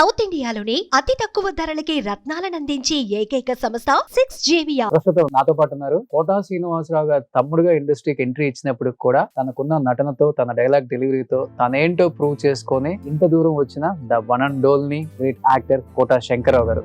South ఇండియాలోని అతి తక్కువ ధరలకి రత్నాలనందించే ఏకైక సంస్థ 6JVR. ప్రస్తుతం నాతో పాటు ఉన్నారు కోటా శ్రీనివాసరావు గారు తమ్ముడుగా ఇండస్ట్రీకి ఎంట్రీ ఇచ్చినప్పుడు కూడా తనకున్న నటనతో తన డైలాగ్ డెలివరీతో తనేంటో ప్రూవ్ చేసుకొని ఇంత దూరం వచ్చిన the one and only great actor Kota Shankar Rao గారు.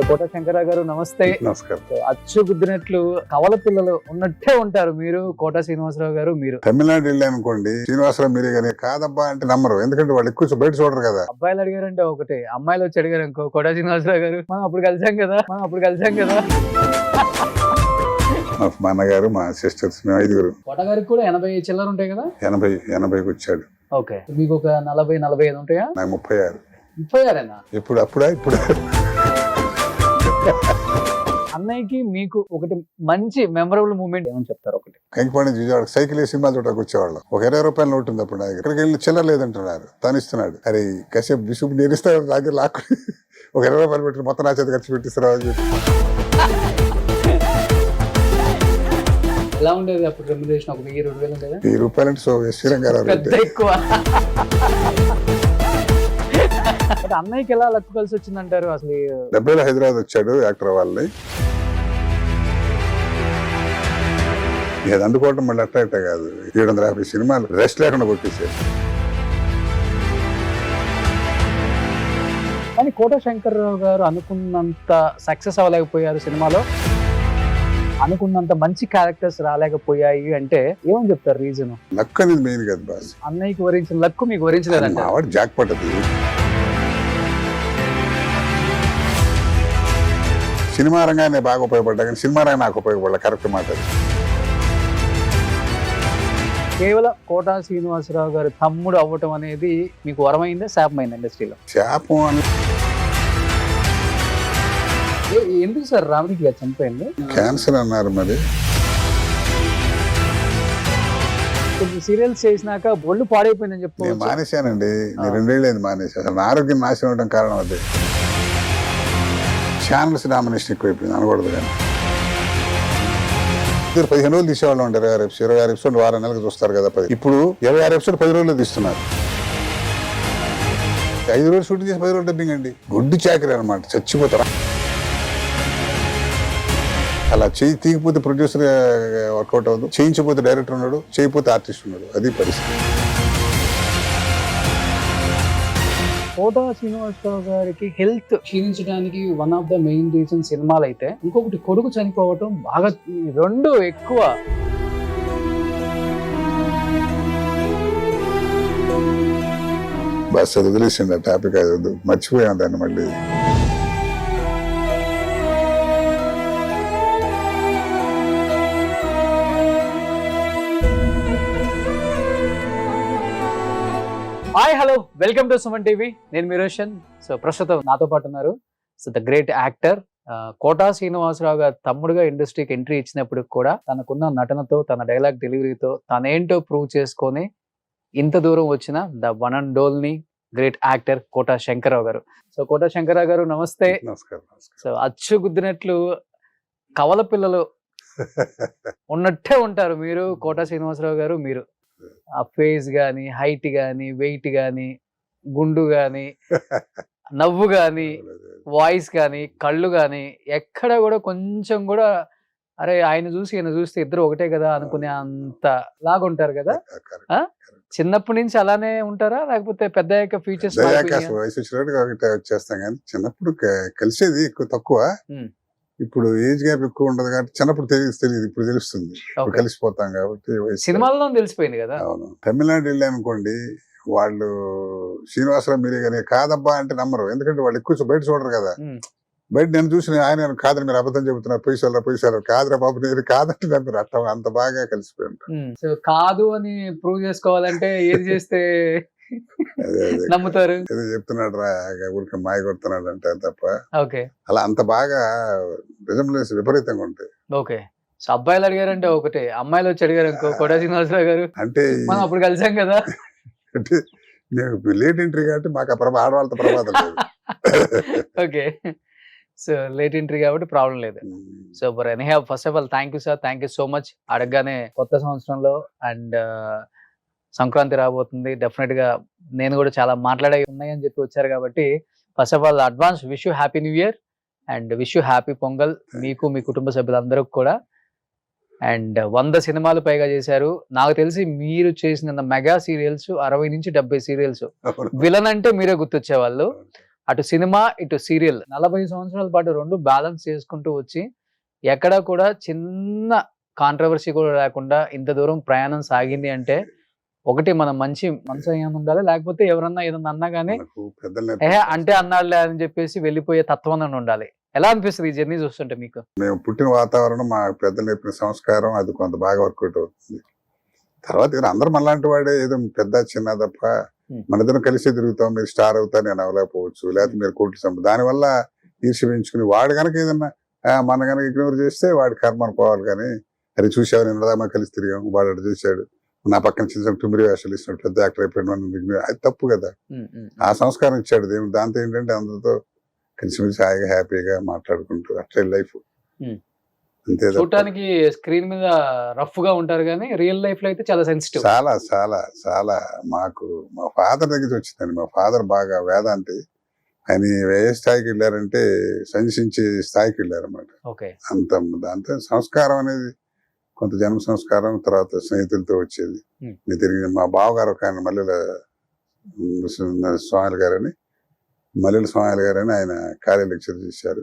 కోటా శంకరరావు గారు నమస్తే. నమస్కారం. అచ్చు గుద్దినట్లు కవల పిల్లలు ఉన్నట్టే ఉంటారు మీరు, కోటా శ్రీనివాసరావు గారు మీరు. తమిళనాడు వెళ్ళి అనుకోండి, శ్రీనివాసరావు మీరే కానీ కాదబ్బా అంటే నమ్మరు, ఎందుకంటే వాళ్ళు ఎక్కువ బయట చూడరు కదా. అబ్బాయిలు అడిగారంటే ఒకటి, అమ్మాయిలు వచ్చి అడిగారు అనుకో కోటా శ్రీనివాసరావు గారు మనం అప్పుడు కలిసాం కదా. మా అన్నగారు, మా సిస్టర్స్, మేము 5 కోటా గారికి కూడా 80 చిల్లర ఉంటాయి కదా. 80కి వచ్చాడు. ఓకే, మీకు ఒక 40-45 ఉంటాయా? నాకు 36. 36ఏనా? ఇప్పుడు అన్నయ్యకి మీకు ఒకటి మంచి మెమరబుల్ మూమెంట్ ఏమని చెప్తారు? ఒకటి కంకిపాడి విజయవాడ సైకిల్ వేసి సినిమా చూడడానికి వచ్చేవాళ్ళం. ఒక 20 రూపాయలు నోటు ఉంది అప్పుడు. ఇక్కడికి వెళ్ళి చిల్లర లేదంటున్నారు, తను ఇస్తున్నాడు. అరే కాసేపు బిసుపు నేరిస్తాడు, దగ్గర లాక్కుని ఒక 20 రూపాయలు పెట్టి మొత్తం నా చేత ఖర్చు పెట్టిస్తారు అని చెప్పి. ఎలా ఉండేది అప్పుడు రెమ్యునరేషన్? ఒక 1000-2000 ఉండేదా? 1000 రూపాయలు అంటే శ్రీరంగారావు ఎక్కువ. అన్నయ్యకి ఎలా లక్కు కలిసి వచ్చిందంటారు? అసలు 70లో హైదరాబాద్ వచ్చాడు యాక్టర్ వాళ్ళని. ఇది అందుకోవటం మళ్ళీ అట్ట కాదు, 750 సినిమాలు రెస్ట్ లేకుండా కొట్టేసాడు. కానీ కోటా శంకరరావు గారు అనుకున్నంత సక్సెస్ అవ్వలేకపోయారు సినిమాలో, అనుకున్నంత మంచి క్యారెక్టర్స్ రాలేకపోయాయి అంటే ఏమని చెప్తారు రీజన్? లక్ అనేది మెయిన్ కదా బాస్. అన్నయ్యకి వరించిన లక్కు మీకు వరించలేదంట. ఆవిడ జాక్ పట్టదు. సినిమా రంగానే బాగా ఉపయోగపడ్డా, కానీ సినిమా రంగం నాకు ఉపయోగపడలే. కరెక్ట్ మాట. కేవలం కోటా శ్రీనివాసరావు గారు తమ్ముడు అవ్వటం అనేది మీకు వరమైందా, శాపమైందా ఇండస్ట్రీలో? శాపం అని ఎందుకు సార్ రావణికి గారు చనిపోయింది? క్యాన్సర్ అన్నారు. మరి కొంచెం సీరియల్స్ చేసినాక ఒళ్ళు పాడైపోయిందని చెప్పి నేను మానేశానండి. నేను 2 ఏళ్ళు మానేశాను. అసలు నా ఆరోగ్యం నాశనం అవడం కారణం అదే. ఛానల్స్ డామినేషన్ ఎక్కువైపోయింది అనకూడదు, కానీ 15 రోజులు తీసేవాళ్ళు ఉండే. 26 ఎపిసోడ్ వారం నెలలకు చూస్తారు కదా. ఇప్పుడు 26 ఎపిసోడ్ 10 రోజుల్లో తీస్తున్నారు. 5 రోజులు షూటింగ్ చేసి 10 రోజులు డబ్బింగ్ అండి. గుడ్డు చాకరీ అనమాట, చచ్చిపోతారా. అలా చేయి తీగిపోతే ప్రొడ్యూసర్ వర్కౌట్ అవ్వదు, చేయించకపోతే డైరెక్టర్ ఉన్నాడు, చేయకపోతే ఆర్టిస్ట్ ఉన్నాడు. అది పరిస్థితి. కోటా శ్రీనివాసరావు గారికి హెల్త్ క్షీణించడానికి one of the main reason సినిమాలు అయితే, ఇంకొకటి కొడుకు చనిపోవటం బాగా, 2 ఎక్కువ. బస్ అది వదిలేసింది, ఆ టాపిక్ అది వద్దు, మర్చిపోయాను దాన్ని మళ్ళీ. Hi, hello, welcome to Suman TV. నేను మీ రోషన్. సో ప్రస్తుతం నాతో పాటు ఉన్నారు the great actor Kota Srinivasa Rao గారు తమ్ముడుగా ఇండస్ట్రీకి ఎంట్రీ ఇచ్చినప్పుడు కూడా తనకున్న నటనతో తన డైలాగ్ డెలివరీతో తనేంటో ప్రూవ్ చేసుకొని ఇంత దూరం వచ్చిన the one and only great actor Kota Shankar Rao గారు. సో కోటా శంకరరావు గారు నమస్తే. నమస్కారం. సో అచ్చు గుద్దినట్లు కవల పిల్లలు ఉన్నట్టే ఉంటారు మీరు, కోటా శ్రీనివాసరావు గారు మీరు. ఆ ఫేస్ గాని, హైట్ గాని, వెయిట్ గాని, గుండు గాని, నవ్వు గాని, వాయిస్ గాని, కళ్ళు గాని, ఎక్కడ కూడా కొంచెం కూడా అరే ఆయన చూసి ఈయన చూస్తే ఇద్దరు ఒకటే కదా అనుకునే అంత లాగుంటారు కదా. చిన్నప్పటి నుంచి అలానే ఉంటారా, లేకపోతే పెద్ద ఫీచర్స్ వయసు వచ్చినట్టు వచ్చేస్తాం, కానీ చిన్నప్పుడు కలిసేది ఎక్కువ తక్కువ. ఇప్పుడు ఏజ్ గ్యాప్ ఎక్కువ ఉండదు కాబట్టి చిన్నప్పుడు తెలియదు, ఇప్పుడు తెలుస్తుంది. కలిసిపోతాం కాబట్టి. సినిమాల్లో తెలిసిపోయింది కదా. అవును. తమిళనాడు వెళ్ళి అనుకోండి, వాళ్ళు శ్రీనివాసరావు మీరే కానీ కాదబ్బా అంటే నమ్మరు, ఎందుకంటే వాళ్ళు ఎక్కువ బయట చూడరు కదా. బయట నేను చూసిన ఆయన కాదని మీరు అబద్ధం చెబుతున్నారు, పొయ్యిసారు కాదురా బాబు, నేను కాదంటే నమ్మరు. అట్లా అంత బాగా కలిసిపోయి ఉంటారు. కాదు అని ప్రూవ్ చేసుకోవాలంటే ఏది చేస్తే నమ్ముతారు? ఏదో చెప్తున్నాడు రా, ఊరికి మాయ కొడుతున్నాడు అంటే తప్ప. ఓకే, అలా అంత బాగా రిజంబ్లెన్స్ విపరీతంగా ఉంటాయి. ఓకే. అబ్బాయిలు అడిగారంటే ఒకటే, అమ్మాయిలు వచ్చి అడిగారు అనుకో కోటా శ్రీనివాసరావు గారు అంటే మనం అప్పుడు కలిసాం కదా. అంటే మేము లేట్ ఎంట్రీ కాబట్టి మాకు ఆ ఆడవాళ్ళతో ప్రమాదం లేదు. ఓకే. సో లేట్ ఎంట్రీ కాబట్టి ప్రాబ్లం లేదు. Super. Anyhow first of all thank you sir. Thank you so much. అడగగానే కొత్త సంవత్సరంలో అండ్ సంక్రాంతి రాబోతుంది. డెఫినెట్ గా నేను కూడా చాలా మాట్లాడే ఉన్నాయని చెప్పి వచ్చారు కాబట్టి first of all advance wish you happy new year and wish you happy pongal మీకు మీ కుటుంబ సభ్యులందరికీ కూడా. అండ్ 100 సినిమాలు పైగా చేశారు. నాకు తెలిసి మీరు చేసిన మెగా సీరియల్స్ 60 నుంచి 70 సీరియల్స్. విలన్ అంటే మీరే గుర్తొచ్చేవాళ్ళు. అటు సినిమా ఇటు సీరియల్ 40 సంవత్సరాల పాటు రెండు బ్యాలెన్స్ చేసుకుంటూ వచ్చి ఎక్కడా కూడా చిన్న కాంట్రవర్సీ కూడా లేకుండా ఇంత దూరం ప్రయాణం సాగింది అంటే ఒకటి మనం మంచి మనసు ఏమైనా ఉండాలి, లేకపోతే ఎవరన్నా ఏదన్నా అన్నా కానీ అంటే అన్నాడులే అని చెప్పేసి వెళ్ళిపోయే తత్వం అని ఉండాలి. ఎలా అనిపిస్తుంది ఈ జర్నీ చూస్తుంటే మీకు? మేము పుట్టిన వాతావరణం, మా పెద్దలు నేర్పిన సంస్కారం అది కొంత బాగా వర్కౌట్ అవుతుంది. తర్వాత అందరూ మనలాంటి వాడే, ఏదో పెద్ద చిన్న తప్ప మన ఇద్దరం కలిసి తిరుగుతాం. మీరు స్టార్ అవుతా నేను అవ్వలేకపోవచ్చు, లేకపోతే మీరు కోట్లు దానివల్ల ఈర్ష్య పెంచుకుని వాడు కనుక ఏదన్నా మన కనుక ఇగ్నోర్ చేస్తే వాడి కర్మ అనుకోవాలి. కానీ అది చూసావు నేను కలిసి తిరిగాం, వాడు అటు చూశాడు, నా పక్కన చిన్న టుమిరి వేషాలు ఇస్తున్నాడు, పెద్ద యాక్టర్ అయిపోయాడు, అది తప్పు కదా. ఆ సంస్కారం ఇచ్చాడు దేవుడు. దాంతో ఏంటంటే అందరితో కలిసిమెలిసి హాయిగా హ్యాపీగా మాట్లాడుకుంటూ అట్లే లైఫ్. అంతే. చూడటానికి స్క్రీన్ మీద రఫ్ గా ఉంటారు కానీ రియల్ లైఫ్ లో అయితే చాలా సెన్సిటివ్. చాలా చాలా చాలా. మాకు మా ఫాదర్ దగ్గర వచ్చిందండి. మా ఫాదర్ బాగా వేదాంతి. ఆయన ఏ స్థాయికి వెళ్ళారంటే సంచరించే స్థాయికి వెళ్ళారన్నమాట. అంత దాంతో సంస్కారం అనేది కొంత జన్మ సంస్కారం, తర్వాత స్నేహితులతో వచ్చేది. తిరిగి మా బావగారు ఒక ఆయన మల్లెల స్వామిలు గారని, మల్లెల స్వామిలు గారని ఆయన కార్య లెక్చర్ చేశారు.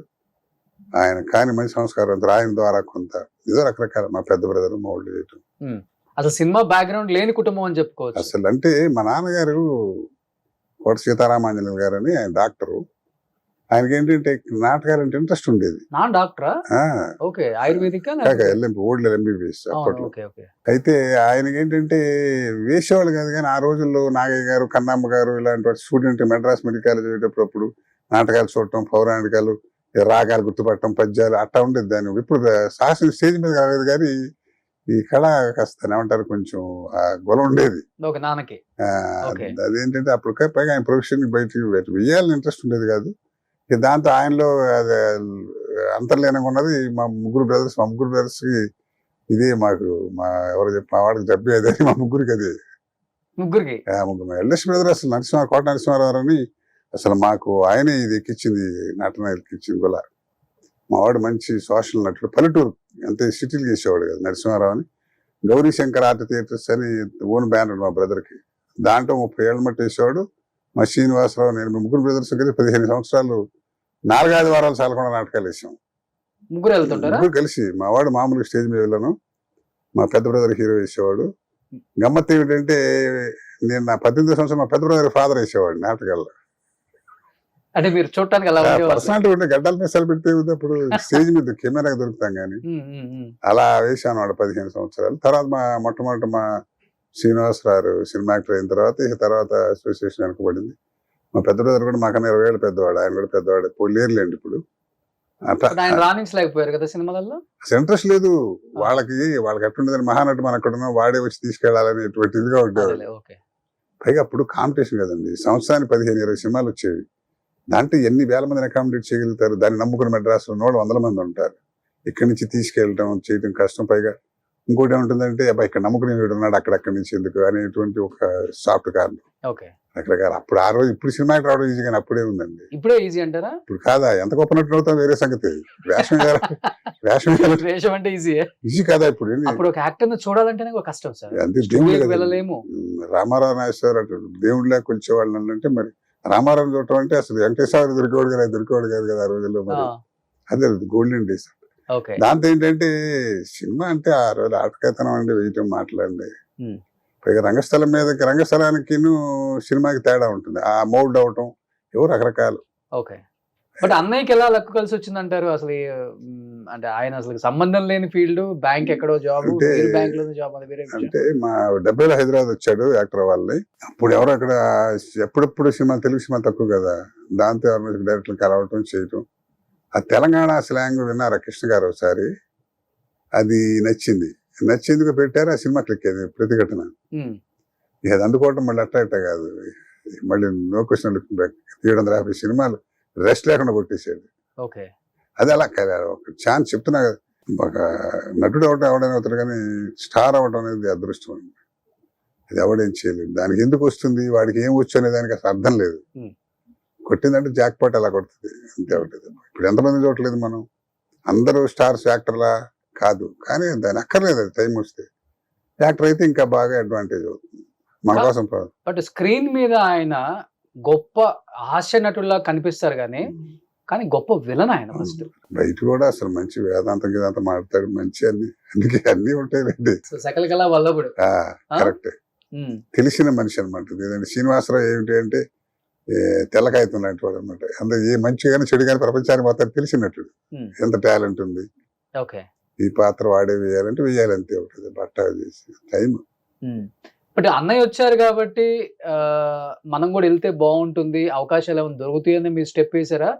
ఆయన కాని మంచి సంస్కారం ఆయన ద్వారా కొంత ఏదో రకరకాల మా పెద్ద బ్రదర్ మా వాళ్ళు చేయటం. అసలు సినిమా బ్యాక్గ్రౌండ్ లేని కుటుంబం అని చెప్పుకోవచ్చు. అసలు అంటే మా నాన్నగారు కోట సీతారామాంజనేయులు గారని ఆయన డాక్టరు. ఆయనకి ఏంటంటే నాటకాలు అంటే ఇంట్రెస్ట్ ఉండేది. ఓల్డ్ ఎంబీబీఎస్ అప్పట్లో. అయితే ఆయనకి ఏంటంటే వేసేవాళ్ళు కాదు, కానీ ఆ రోజుల్లో నాగయ్య గారు, కన్నమ్మ గారు ఇలాంటి స్టూడెంట్ మెడ్రాస్ మెడికల్ కాలేజ్ చదివేటప్పుడు నాటకాలు చూడటం, పౌరాణికాలు, రాగాలు గుర్తుపట్టడం, పద్యాలు అట్టా ఉండేది. దాన్ని ఇప్పుడు శాసన స్టేజ్ మీద కాలేదు, కానీ ఈ కళ కాస్త ఏమంటారు కొంచెం గొల ఉండేది అదేంటంటే అప్పుడు. పైగా ఆయన ప్రొఫెషన్ బయటికి వెయ్యాలని ఇంట్రెస్ట్ ఉండేది కాదు. దాంతో ఆయనలో అంతర్లీనంగా ఉన్నది. మా ముగ్గురు బ్రదర్స్ కి ఇదే మాకు మా వాడికి జబ్బి అదే మా ముగ్గురికి అదే. ముగ్గురు ఎల్ఎస్ బ్రదర్ అసలు కోట నరసింహారావు అని అసలు మాకు ఆయనే ఇది ఎక్కించింది, నటన ఎక్కించింది గుల. మా వాడు మంచి సోషల్ నటుడు. పల్లెటూరు అంతే సిటీలు చేసేవాడు కదా నరసింహారావు అని. గౌరీ శంకర్ ఆర్ట్ థియేటర్స్ అని ఓన్ బ్యానర్ మా బ్రదర్కి. దాంట్లో 30 ఏళ్ళ మట్టి వేసేవాడు. మా శ్రీనివాసరావు, నేను ముగ్గురు బ్రదర్స్ కలిసి 15 సంవత్సరాలు 4 ఆదివారాలు చాలకుండా నాటకాలు వేసాం. ముగ్గురు కలిసి. మా వాడు మామూలుగా స్టేజ్ మీద వెళ్ళాను, మా పెద్ద బ్రదర్ హీరో వేసేవాడు. గమ్మత్ ఏమిటంటే నేను నా 18 సంవత్సరం మా పెద్ద బ్రదర్ ఫాదర్ వేసేవాడు నాటకాల్లో. అంటే మీరు చూడటానికి పర్సనాలిటీ ఉంటే గడ్డల మీసాలు పెడితే అప్పుడు స్టేజ్ మీద కెమెరా దొరుకుతాం కానీ అలా వేసాను వాడు 15 సంవత్సరాలు. తర్వాత మా మొట్టమొదటి మా శ్రీనివాసరావు సినిమా యాక్టర్ అయిన తర్వాత అసోసియేషన్ వెనకబడింది. మా పెద్ద బ్రదర్ కూడా మాకన్నా 20 ఏళ్ళు పెద్దవాడు, ఆయన కూడా పెద్దవాడు. లేరులేండి ఇప్పుడు. రాణించలేకపోయారు కదా సినిమాలలో. అసలు ఇంట్రెస్ట్ లేదు వాళ్ళకి ఎట్లుండదని. మహానటి మన అక్కడ వాడే వచ్చి తీసుకెళ్లాలనేటువంటి ఇదిగా ఉండేవాడు. పైగా అప్పుడు కాంపిటీషన్ కదండి, సంవత్సరానికి 15-20 సినిమాలు వచ్చేవి. దాంట్లో ఎన్ని వేల మందిని అకామిడేట్ చేయగలుగుతారు? దాన్ని నమ్ముకుని మెడ్రాస్లో 100 మంది ఉంటారు. ఇక్కడి నుంచి తీసుకెళ్ళటం చేయటం కష్టం. పైగా ఇంకోటి ఏముంటుందంటే ఇక్కడ నమ్ముకునే వీడు ఉన్నాడు, అక్కడి నుంచి ఎందుకు అనేటువంటి ఒక సాఫ్ట్ కారణం రకరకాల. అప్పుడు ఆ రోజు ఇప్పుడు సినిమాకి రావడం ఈజీ, కానీ అప్పుడే ఉందండి. ఇప్పుడే ఈజీ అంటారా? ఇప్పుడు కాదా, ఎంత గొప్ప నటుడు అవుతాం వేరే సంగతి. వేషం అంటే ఈజీ కాదా ఇప్పుడు? చూడాలంటేనే కష్టం సార్. అంతే. దేవుడు రామారావు నాగేశ్వర దేవుడిలా కొలిచేవాళ్ళు అంటే, మరి రామారావు చూడటం అంటే అసలు వెంకటేశ్వర దొరికేవాడు కాదు కదా ఆ రోజుల్లో. మరి అదే గోల్డెన్ డేస్. దాంతో ఏంటంటే సినిమా అంటే ఆ రోజు ఆటకేతనం అండి, వేయటం, మాట్లాడండి. పైగా రంగస్థలానికి సినిమాకి తేడా ఉంటుంది. ఆ మౌల్డ్ అవటం ఎవరు రకరకాలు. బట్ అన్నయ్యకి ఎలా లక్కు కలిసి వచ్చింది అంటారు? అసలు అంటే ఆయన అసలు సంబంధం లేని ఫీల్డ్, బ్యాంక్ ఎక్కడో జాబ్, బ్యాంక్ లో జాబ్. అంటే మా 70లో హైదరాబాద్ వచ్చాడు యాక్టర్ వాళ్ళని. అప్పుడు ఎవరు అక్కడ ఎప్పుడెప్పుడు సినిమా, తెలుగు సినిమా తక్కువ కదా, దాంతో ఎవరి డైరెక్టర్ కలవటం చేయటం. ఆ తెలంగాణ స్లాంగ్ విన్నారా కృష్ణ గారు ఒకసారి? అది నచ్చింది పెట్టారు. ఆ సినిమా క్లిక్ అయింది ప్రతిఘటన. ఇక అది అందుకోవటం మళ్ళీ అట్ట కాదు, మళ్ళీ నో క్వశ్చన్ లుకింగ్ బ్యాక్ 750 సినిమాలు రెస్ట్ లేకుండా కొట్టేసాడు. ఓకే. అది అలా ఒక ఛాన్స్ చెప్తున్నా కదా, ఒక నటుడు ఎవడైనా అవుతాడు కానీ స్టార్ అవ్వడం అనేది అదృష్టం అండి. అది ఎవడేం చేయలేదు. దానికి ఎందుకు వస్తుంది, వాడికి ఏం వచ్చు అనే దానికి అసలు అర్థం లేదు. కొట్టిందంటే జాక్ పాట్ అలా కొడుతుంది అంతే ఒకటి. ఇప్పుడు ఎంతమంది చూడలేదు మనం, అందరూ స్టార్స్ యాక్టర్లా కాదు, కానీ దాని అక్కర్లేదు. అది టైం వస్తే యాక్టర్ అయితే ఇంకా బాగా అడ్వాంటేజ్ అవుతుంది మన కోసం. బట్ స్క్రీన్ మీద ఆయన గొప్ప హాస్య నటుల్లా కనిపిస్తారు కానీ గొప్ప విలన్ ఆయన. ఫస్ట్ బయట కూడా అసలు మంచి వేదాంతం మాట్లాడతాడు, మంచి అందుకే అన్ని ఉంటాయి. సకల కళ వల్లభుడు కరెక్ట్, తెలిసిన మనిషి అనమాట. శ్రీనివాసరావు ఏమిటి అంటే తెల్లకాయతం లాంటి వాడు అనమాట. అందులో ఏ మంచి కానీ చెడు కానీ ప్రపంచానికి మొత్తం తెలిసినట్టు ఎంత టాలెంట్ ఉంది. ఈ పాత్ర వాడే వేయాలంటే వేయాలి అంతే ఉంటుంది. బట్ట చేసి టైం. బట్ అన్నయ్య వచ్చారు కాబట్టి మనం కూడా వెళ్తే బాగుంటుంది, అవకాశాలు ఏమైనా దొరుకుతాయని మీరు స్టెప్ వేసారా?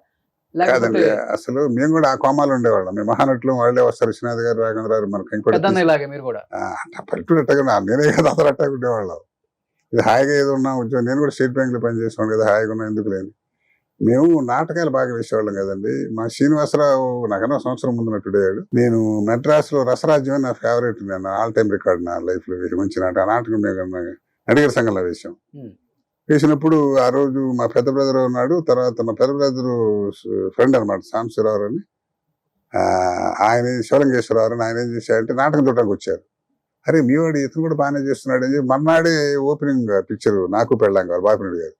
కాదండి, అసలు మేము కూడా ఆ కోమాలు ఉండేవాళ్ళం. మేము మహానటులు వాళ్ళే వస్తారు, విశ్వనాథ్ గారు, రాఘవేంద్రరావు, మనకి మీరు కూడా పల్లెటూరు అట్టగా నేనే కదా అందరూ అట్టగా ఉండేవాళ్ళం. ఇది హాయిగా ఏదో ఉన్నా ఉద్యోగం. నేను కూడా స్టేట్ బ్యాంక్ లో పనిచేసేవాడు కదా, హాయిగా ఉన్నా ఎందుకు లేదు. మేము నాటకాలు బాగా వేసేవాళ్ళం కదండి. మా శ్రీనివాసరావు నాకన్నా సంవత్సరం ముందు నటుడయ్యాడు. నేను మెడ్రాస్ లో రసరాజ్యం నా ఫేవరెట్, నేను ఆల్ టైమ్ రికార్డ్ నా లైఫ్ లో మంచి నాటకం. ఆ నాటకం నడిగర్ సంఘంలో వేసాం. వేసినప్పుడు ఆ రోజు మా పెద్ద బ్రదర్ ఉన్నాడు, తర్వాత మా పెద్ద బ్రదర్ ఫ్రెండ్ అనమాట సాంబశివరావు అని, ఆయన శివలింగేశ్వరరావు అని. ఆయన ఏం చేశారంటే నాటకం చూడడానికి వచ్చారు. అరే మీ వాడు ఇతను కూడా బాగానే చేస్తున్నాడు అని చెప్పి మర్నాడే ఓపెనింగ్ పిక్చర్ నాకు పెళ్ళాం కాదు బాపినుడు గారు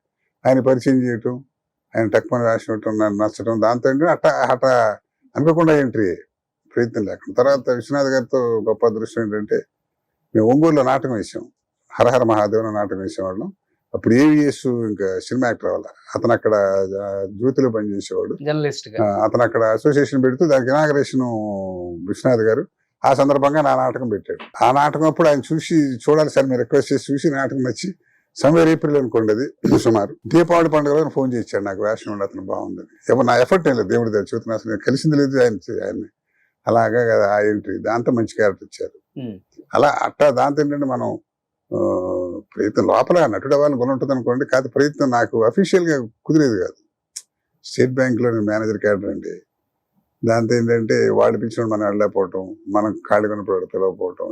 ఆయన పరిచయం చేయటం, ఆయన టక్మని రాసినట్టు నన్ను నచ్చడం, దాంతో అట అనుకోకుండా ఎంట్రీ, ప్రయత్నం లేకుండా. తర్వాత విశ్వనాథ్ గారితో గొప్ప అదృష్టం ఏంటంటే మేము ఒంగోలులో నాటకం వేసాం, హరహర మహాదేవన నాటకం వేసేవాళ్ళం. అప్పుడు ఏవిఎస్ ఇంకా సినిమా యాక్టర్ అవ్వాలి, అతను అక్కడ జ్యోతిలో పనిచేసేవాడు, అతను అక్కడ అసోసియేషన్ పెడుతూ దానికి ఇనాగరేషన్ విశ్వనాథ్ గారు. ఆ సందర్భంగా నా నాటకం పెట్టాడు. ఆ నాటకం అప్పుడు ఆయన చూసి చూడాలి సార్ మీరు రిక్వెస్ట్ చేసి చూసి నాటకం నచ్చి సమ్వేర్ ఏప్రిల్ అనుకోండి అది సుమారు దీపావళి పండుగ రోజు ఫోన్ చేశాడు నాకు, వేషం ఉండి అతను బాగుందని. ఎవరు నా ఎఫర్ట్ ఏం లేదు, దేవుడి దగ్గర చూస్తున్నా, అసలు నేను కలిసింది లేదు ఆయన్ని. అలాగా కదా ఆ ఎంట్రీ, దాంతో మంచి క్యారెక్టర్ ఇచ్చారు. అలా అట్టా దాంతో ఏంటంటే మనం ప్రయత్నం లోపల నటుడు అవ్వాలని కొని ఉంటుంది అనుకోండి, కాదు ప్రయత్నం నాకు అఫీషియల్ గా కుదిరేది కాదు. స్టేట్ బ్యాంక్ లో మేనేజర్ క్యాడర్ అండి, దాంతో ఏంటంటే వాడు పిలిచిన మనం వెళ్ళకపోవటం, మనం ఖాళీ కొనప్పుడు పిలవకపోవటం,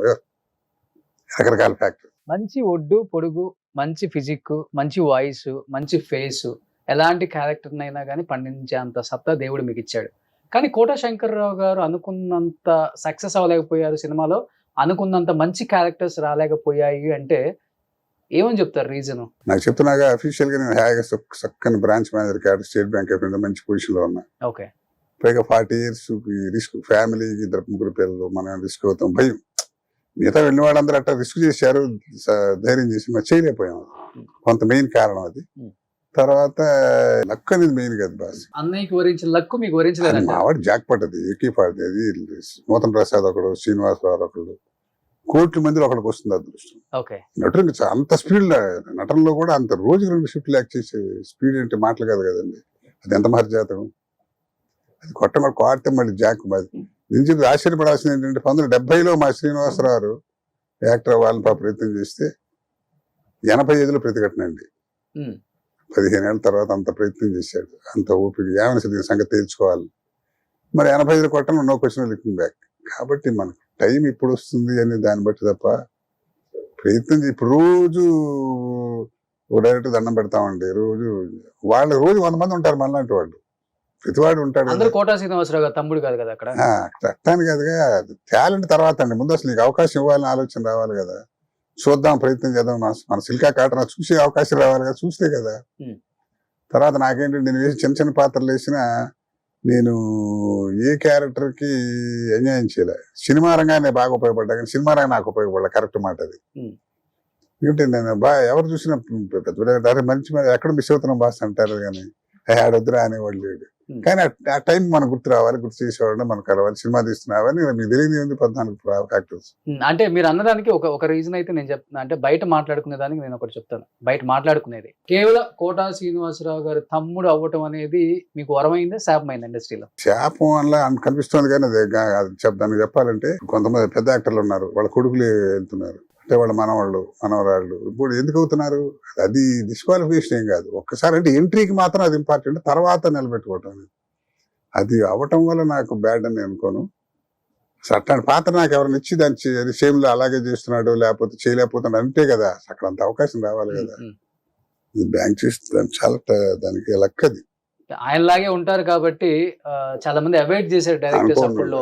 రకరకాల ఫ్యాక్టర్. మంచి ఒడ్డు పొడుగు, మంచి ఫిజిక్, మంచి వాయిస్, మంచి ఫేస్, ఎలాంటి క్యారెక్టర్ అయినా కానీ పండించే అంత సత్తా దేవుడు మీకు ఇచ్చాడు. కానీ కోట శంకర్రావు గారు అనుకున్నంత సక్సెస్ అవ్వలేకపోయారు సినిమాలో, అనుకున్నంత మంచి క్యారెక్టర్స్ రాలేకపోయాయి అంటే ఏమని చెప్తారు రీజన్? నాకు చెప్తున్నాగా అఫీషియల్ గా నేను హాయిగా చక్కని branch manager cadre state bank of India మంచి పొజిషన్ లో ఉన్నా. ఓకే. పైగా 40 years రిస్క్, ఫ్యామిలీకి 2 పిల్లలు, మనం రిస్క్ అవుతాం, భయం. మిగతా వెళ్ళిన వాళ్ళందరూ అట్లా రిస్క్ చేశారు, ధైర్యం చేసి మరి చేయలేకపోయాం. కొంత మెయిన్ కారణం అది. తర్వాత లక్ అనేది మెయిన్ కదా బాస్. అన్నయ్యకి వరించిన లక్ మీకు వరించలేదు. మావాడు జాక్ పడ్డది, ఏకీ పాడది. అది నూతన్ ప్రసాద్ ఒకడు, శ్రీనివాసరావు ఒకడు, కోట్ల మందిలో ఒకడికి వస్తుంది అదృష్టం. నటుడు అంత స్పీడ్ నటనలో కూడా అంత రోజుకి 2 షిఫ్ట్లు యాక్ట్ చేసే స్పీడ్ అంటే మాటలు కాదు కదండి. అది ఎంత మహర్జాతకం. అది కొట్టమని కోడితే మళ్ళీ జాక్ నేను చెప్పి ఆశ్చర్యపడాల్సింది ఏంటంటే 1970లో మా శ్రీనివాసరావు యాక్టర్ అవ్వాలని ప్రయత్నం చేస్తే 85లో ప్రతిఘటనండి. 15 ఏళ్ళ తర్వాత అంత ప్రయత్నం చేశాడు, అంత ఓపిక, ఏమైనా సంగతి తేల్చుకోవాలి. మరి 85లో కొట్టడం నో క్వశ్చన్ లుకింగ్ బ్యాక్. కాబట్టి మనకు టైం ఇప్పుడు వస్తుంది అని దాన్ని బట్టి తప్ప ప్రయత్నం ఇప్పుడు రోజు డైరెక్ట్ దండం పెడతామండి. రోజు 100 మంది ఉంటారు మనలాంటి వాళ్ళు, ప్రతివాడు ఉంటాడు. కోట శ్రీనివాసరావు గారు తమ్ముడు కాదు కదా అక్కడ. అట్టాను కాదుగా, టాలెంట్ తర్వాత అండి, ముందు అసలు నీకు అవకాశం ఇవ్వాలని ఆలోచన రావాలి కదా. చూద్దాం, ప్రయత్నం చేద్దాం, మన సిల్కా కాటన చూసే అవకాశం రావాలి కదా, చూస్తే కదా. తర్వాత నాకేంటంటే నేను వేసి చిన్న చిన్న పాత్రలు వేసినా నేను ఏ క్యారెక్టర్ కి ఎంజాయ్ చేయలే. సినిమా రంగానే బాగా ఉపయోగపడ్డా కానీ సినిమా రంగం నాకు ఉపయోగపడలే. కరెక్ట్ మాట అది. ఏంటంటే నేను ఎవరు చూసినా పెద్ద మంచి ఎక్కడ మిస్ అవుతున్నాం బాస్ అంటారు కానీ ఆడొద్దురా అనేవాళ్ళు లేడు. కానీ ఆ టైం మనం గుర్తు రావాలి, గుర్తు చేసేవాళ్ళు మనం కలవాలి, సినిమా తీస్తున్నావని మీకు తెలియదు ఉంది 14 ఫ్యాక్టర్స్. అంటే మీరు అన్నదానికి ఒక రీజన్ అయితే నేను చెప్తున్నా, అంటే బయట మాట్లాడుకునే దానికి నేను ఒకటి చెప్తాను. బయట మాట్లాడుకునేది కేవలం కోట శ్రీనివాసరావు గారి తమ్ముడు అవ్వటం అనేది మీకు వరమైందే శాపమైంది ఇండస్ట్రీలో? శాపం అలా కనిపిస్తుంది కానీ అది దానికి చెప్పాలంటే కొంతమంది పెద్ద యాక్టర్లు ఉన్నారు, వాళ్ళ కొడుకులు వెళ్తున్నారు. అంటే వాళ్ళ మనవాళ్ళు మనవరాళ్ళు ఇప్పుడు ఎందుకు అవుతున్నారు? అది డిస్క్వాలిఫికేషన్ ఏం కాదు. ఒక్కసారి అంటే ఎంట్రీకి మాత్రం అది ఇంపార్టెంట్, తర్వాత నిలబెట్టుకోవటం అనేది. అది అవ్వటం వల్ల నాకు బ్యాడ్ అని అనుకోను. అసలు అట్లాంటి పాత్ర నాకు ఎవరైనా ఇచ్చి దాన్ని సేమ్లో అలాగే చేస్తున్నాడు లేకపోతే చేయలేకపోతున్నాడు అంటే కదా అక్కడ అంత అవకాశం రావాలి కదా. బ్యాంక్ చేస్తే చాలా దానికి లక్కది. ఆయనలాగే ఉంటారు కాబట్టి చాలా మంది అవాయిడ్ చేశారు డైరెక్టర్స్ అప్పుడులో.